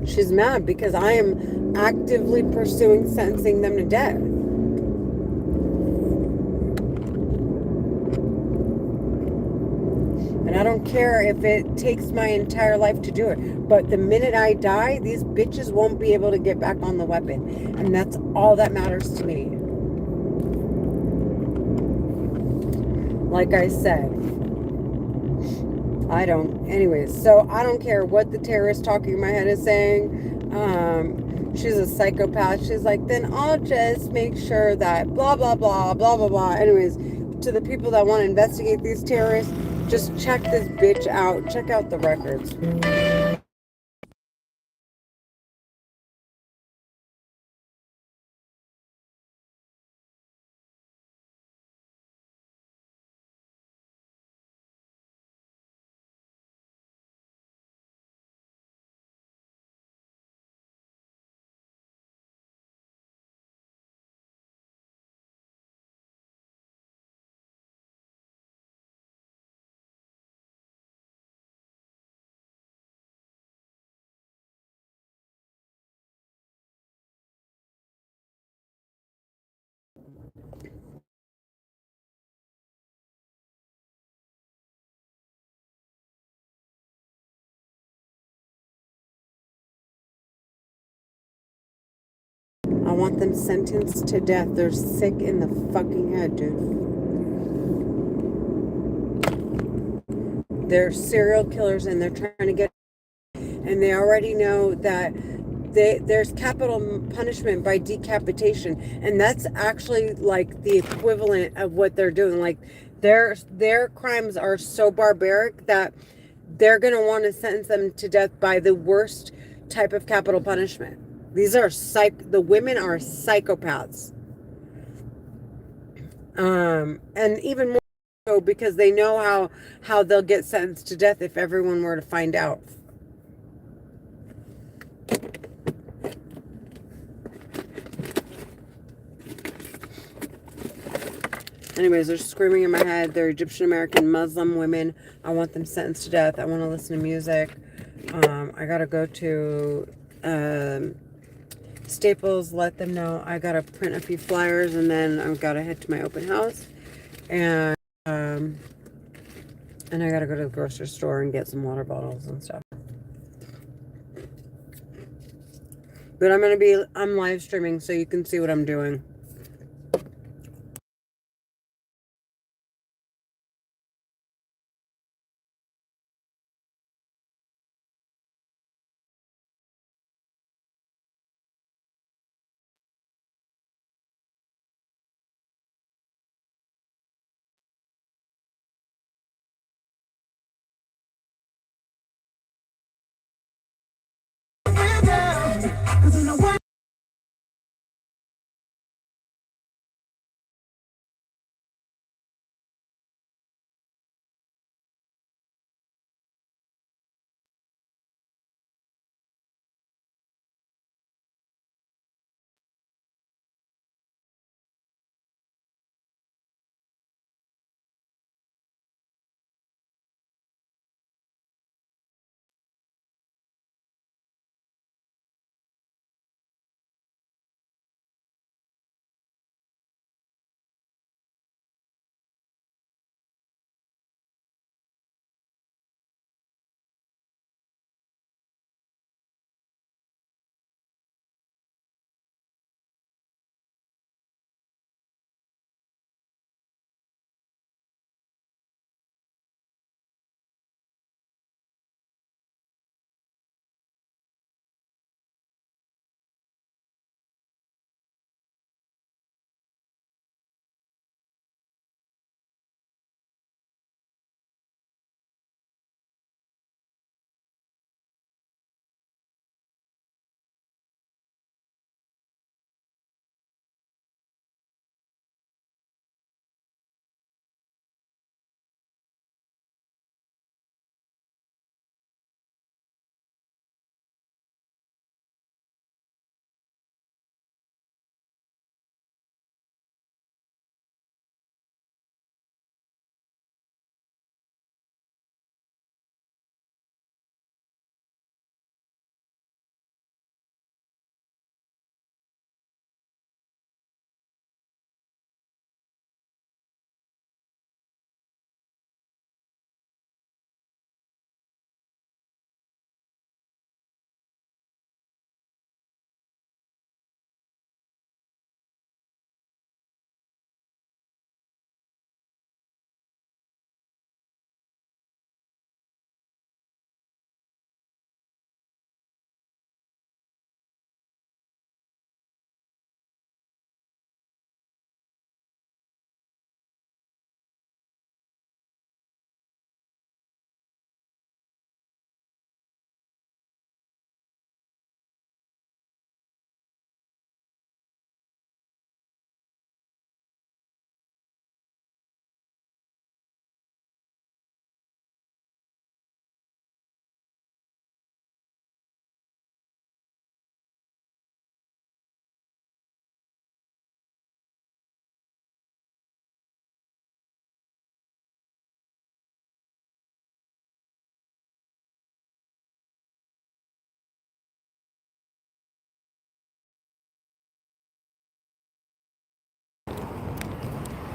She's mad because I am actively pursuing sentencing them to death. And I don't care if it takes my entire life to do it. But the minute I die, these bitches won't be able to get back on the weapon. And that's all that matters to me. Like I said, anyways, so I don't care what the terrorist talking in my head is saying. She's a psychopath. She's like, then I'll just make sure that blah, blah, blah, blah, blah, blah. Anyways, to the people that want to investigate these terrorists, just check this bitch out. Check out the records. I want them sentenced to death. They're sick in the fucking head, dude. They're serial killers and they're trying to get, and they already know that there's capital punishment by decapitation, and that's actually like the equivalent of what they're doing. Like their crimes are so barbaric that they're going to want to sentence them to death by the worst type of capital punishment. These are the women are psychopaths. And even more so because they know how they'll get sentenced to death if everyone were to find out. Anyways, they're screaming in my head. They're Egyptian American Muslim women. I want them sentenced to death. I want to listen to music. I gotta go to Staples, let them know. I gotta print a few flyers, and then I've gotta head to my open house. And I gotta go to the grocery store and get some water bottles and stuff. But I'm live streaming so you can see what I'm doing.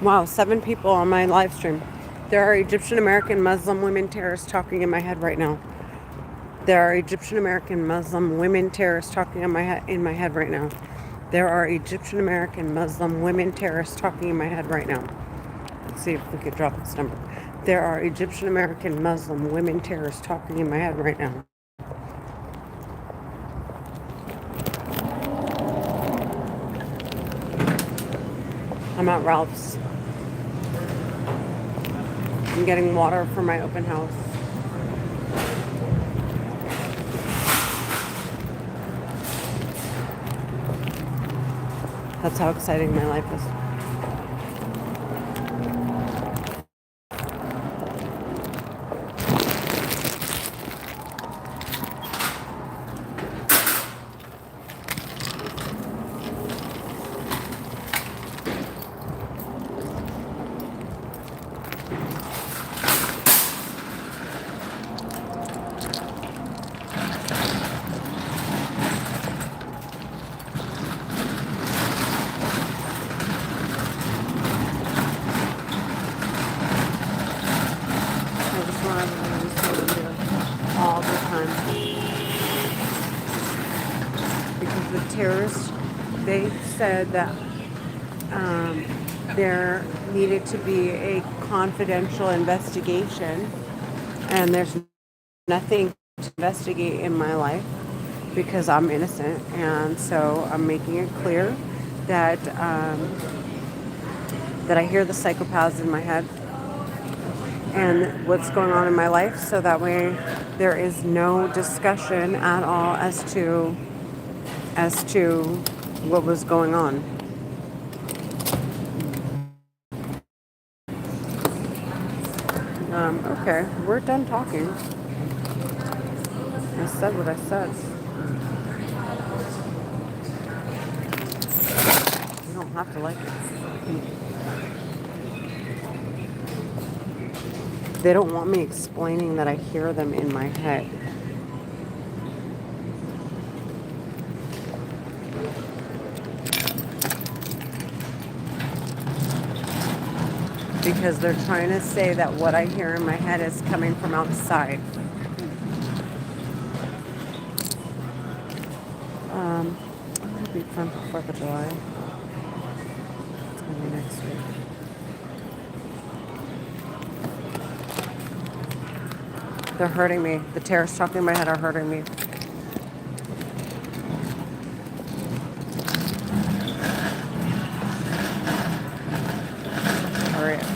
Wow, 7 people on my live stream. There are Egyptian American Muslim women terrorists talking in my head right now. There are Egyptian American Muslim women terrorists talking in my head right now. There are Egyptian American Muslim women terrorists talking in my head right now. Let's see if we could drop this number. There are Egyptian American Muslim women terrorists talking in my head right now. I'm at Ralph's. I'm getting water for my open house. That's how exciting my life is. I just want everybody to see it all the time. Because the terrorists, they said that there needed to be a confidential investigation, and there's nothing to investigate in my life because I'm innocent, and so I'm making it clear that that I hear the psychopaths in my head and what's going on in my life, so that way there is no discussion at all as to what was going on. Okay, we're done talking. I said what I said. You don't have to like it. They don't want me explaining that I hear them in my head. Because they're trying to say that what I hear in my head is coming from outside. It'll be fun for 4th of July. It's going to be next week. They're hurting me. The terrorists talking in my head are hurting me. Hurry up.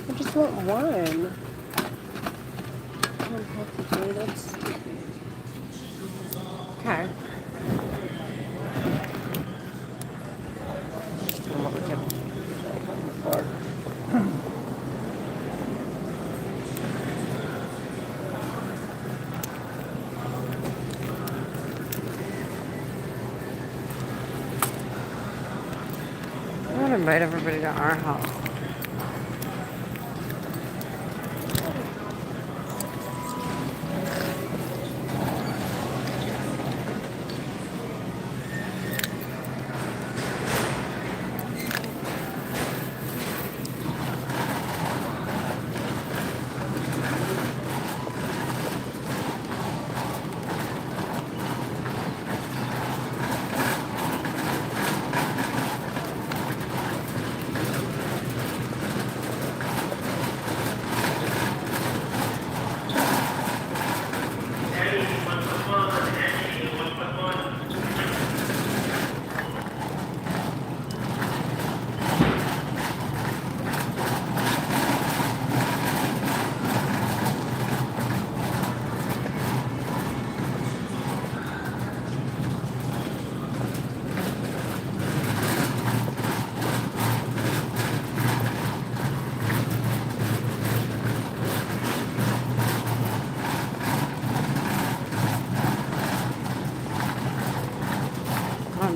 I just want one. I don't have to do this. Okay. I want to invite everybody to our house.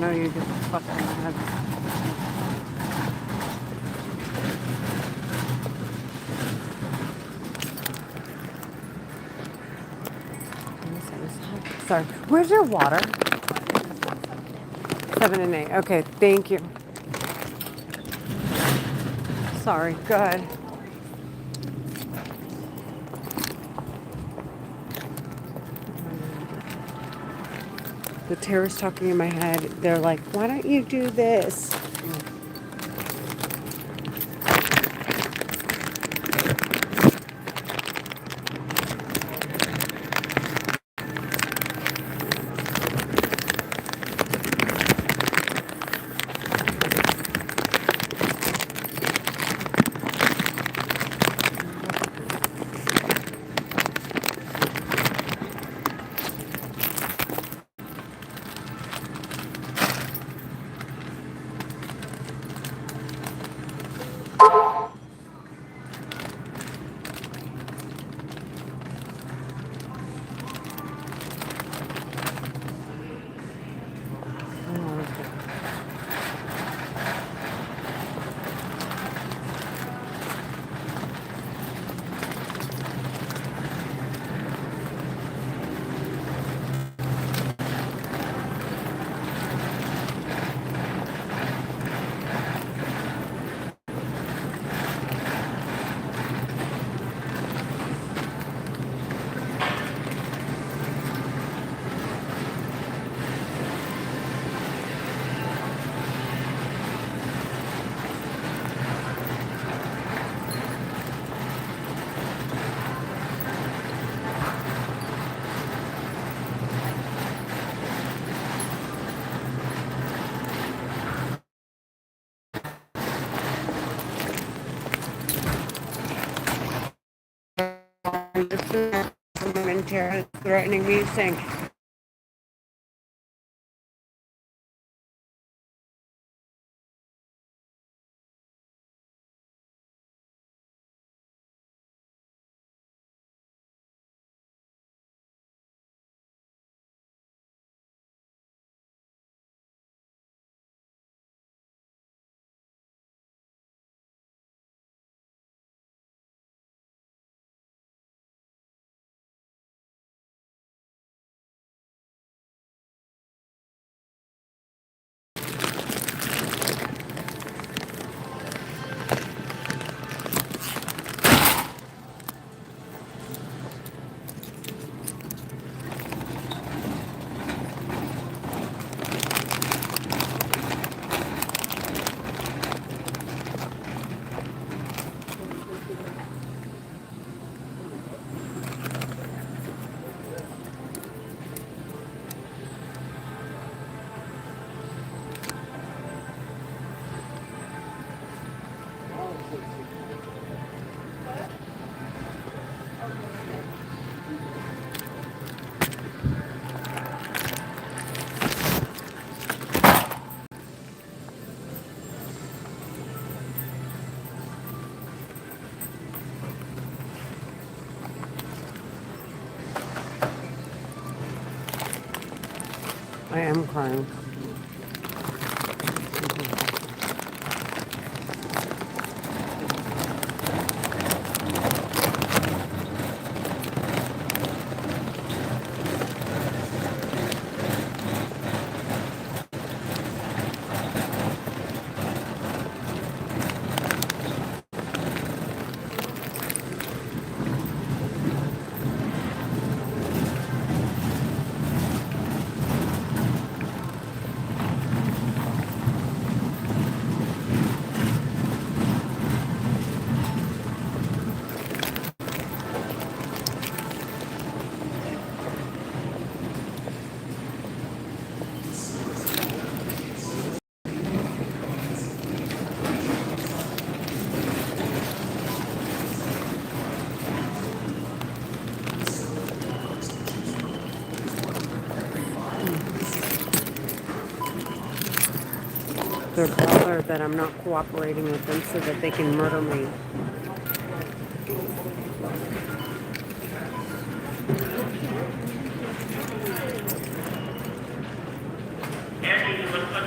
know you just fucking had. Sorry. Where's your water? 7 and 8. Okay, thank you. Sorry. Good. The terror's talking in my head. They're like, why don't you do this? And Tara is threatening me, saying, I am crying. Their brother that I'm not cooperating with them so that they can murder me. Andy, you look like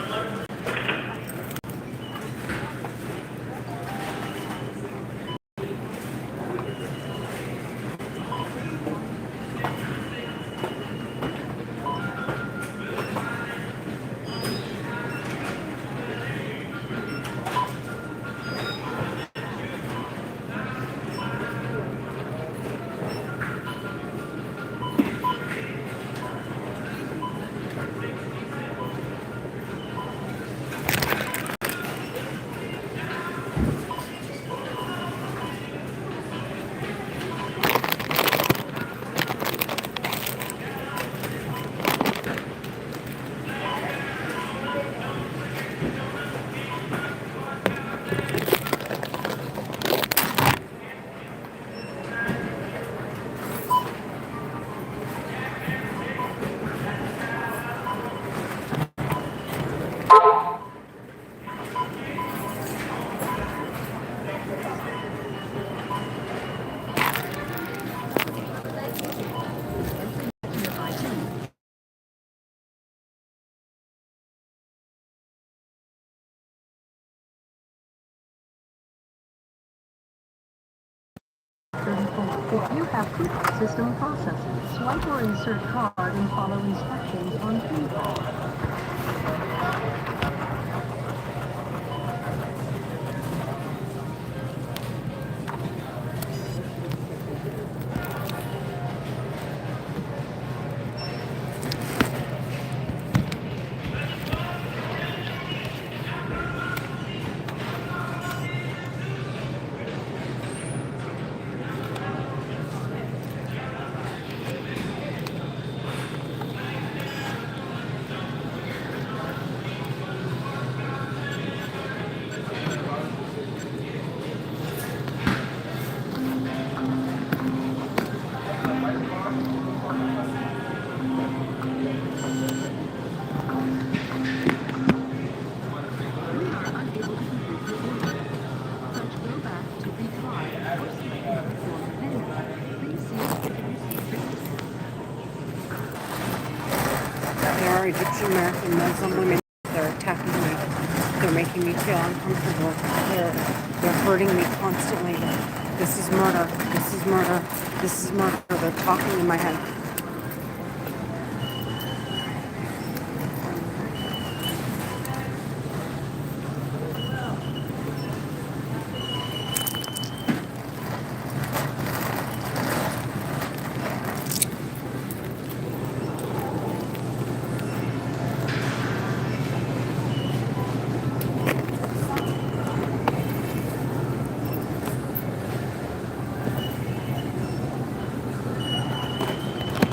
If you have coupon system processing, swipe or insert card and follow instructions on PayPal. There are Egyptian American Muslim women. They're attacking me. They're making me feel uncomfortable. They're hurting me constantly. This is murder. This is murder. This is murder. They're talking in my head.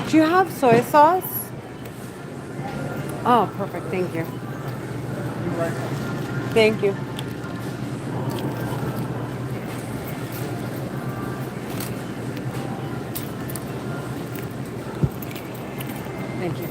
Do you have soy sauce? Oh, perfect. Thank you. Thank you. Thank you.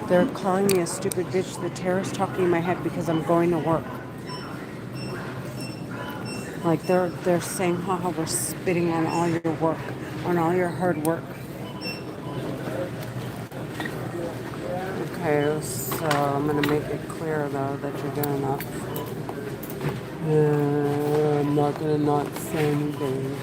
They're calling me a stupid bitch. The terrorist talking in my head because I'm going to work. Like they're saying, haha, we're spitting on all your work, on all your hard work. Okay, so I'm gonna make it clear though that you're doing that. I'm not gonna not say anything.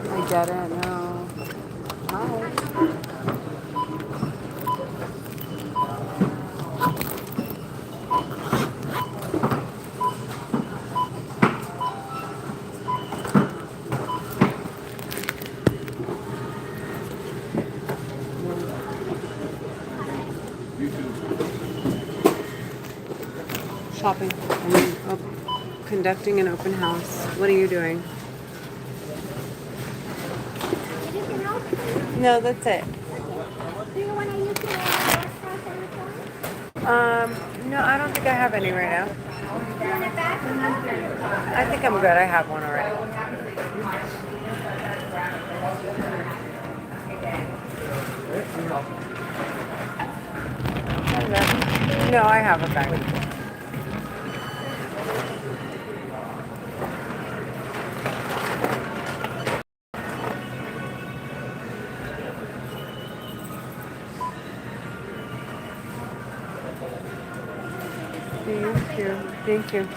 I get it now. Hi. Shopping. Conducting an open house. What are you doing? No, that's it. Do you want to use your cross on the phone? No, I don't think I have any right now. Do you want it back? I think I'm good. I have one already. No, I have a bag. Thank you. Thank you.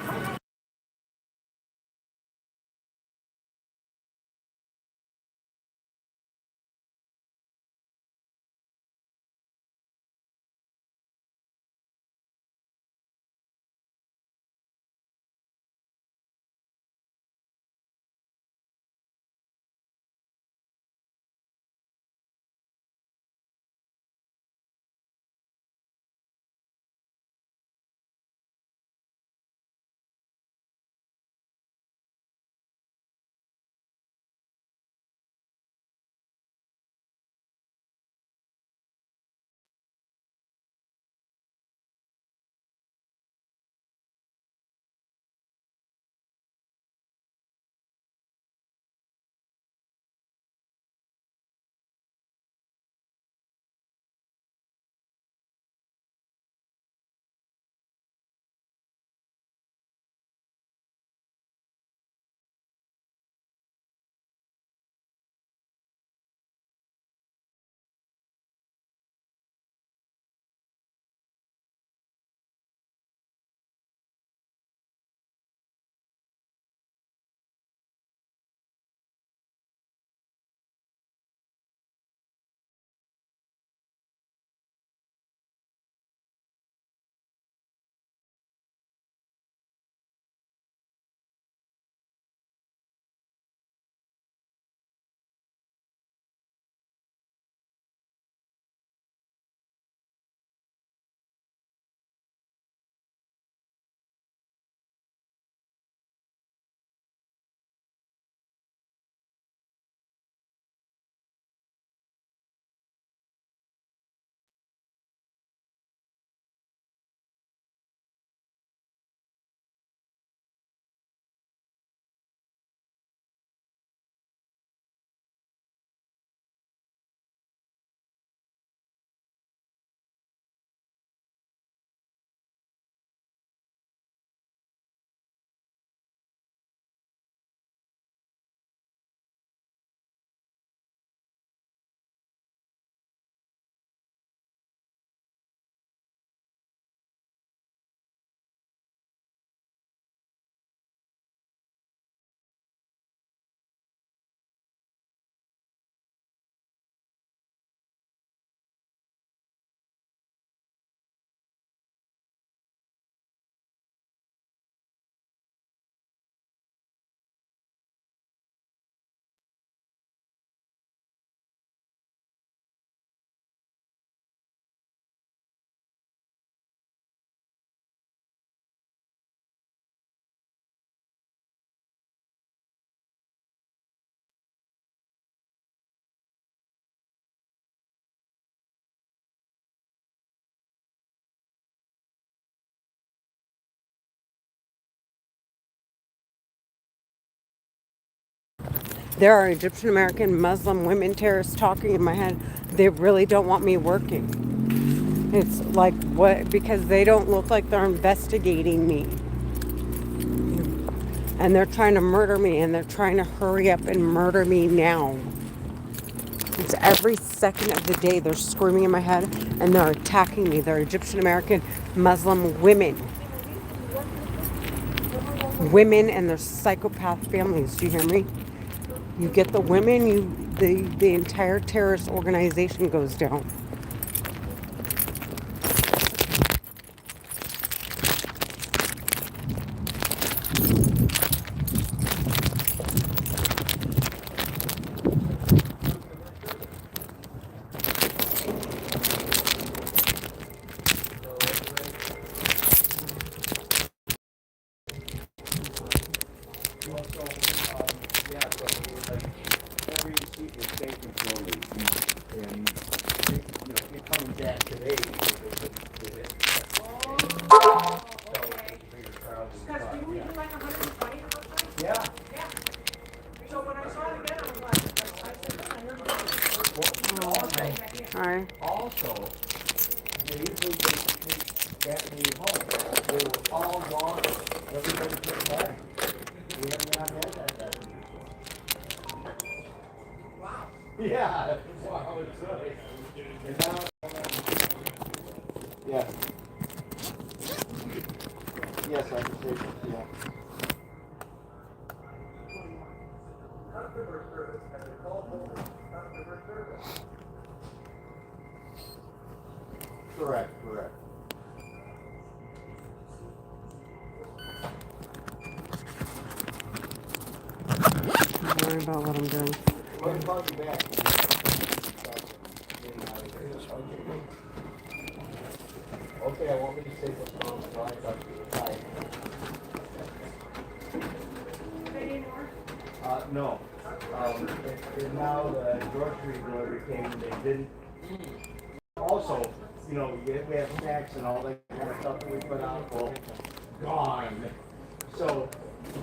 There are Egyptian American Muslim women terrorists talking in my head. They really don't want me working. It's like, what? Because they don't look like they're investigating me. And they're trying to murder me, and they're trying to hurry up and murder me now. It's every second of the day they're screaming in my head and they're attacking me. They're Egyptian American Muslim women. Women and their psychopath families. Do you hear me? You get the women, the entire terrorist organization goes down. Alright. Also, they usually take Japanese home. They were all gone. Everybody took back. We have not had that. Wow. Yeah. Wow, it's right. And now, yeah. Yes, I can say, yeah. Customer service at the call center. Customer service. Correct. Don't worry about what I'm doing. Let me call you back. Okay, I want me to say what's wrong, so I talk to you. Bye. No. And now the grocery delivery came and they didn't. Also, you know, we have snacks and all that kind of stuff that we put out. Well, gone. So,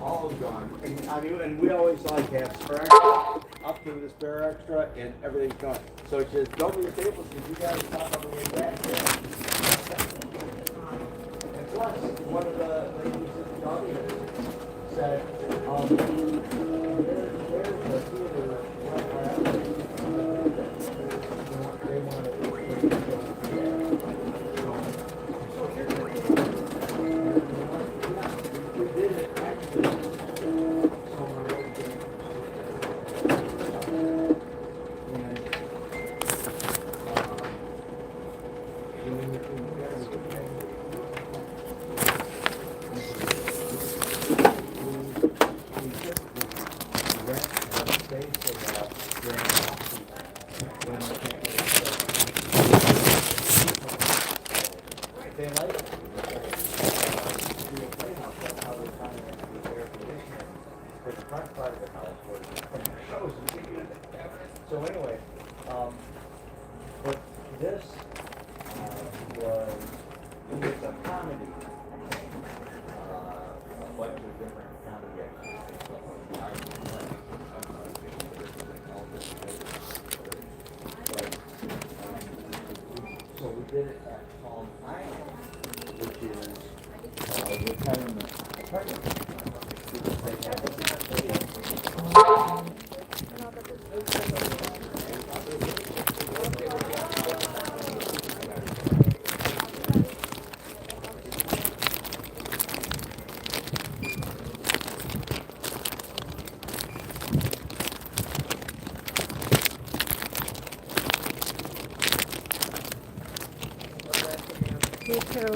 all gone. And we always like to have spare extra. Up to the spare extra and everything's gone. So it says, don't be your tables because you guys pop up and get back there. And plus, one of the ladies in the audience said, there's a theater right around. They want to So anyway, but this was a comedy, a bunch of different comedy so we did it at Palm Island, which is retirement apartment. Me too.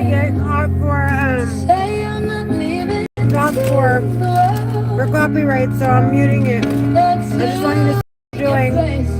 get caught for copyright, so I'm muting it. I just want you to see what I'm doing.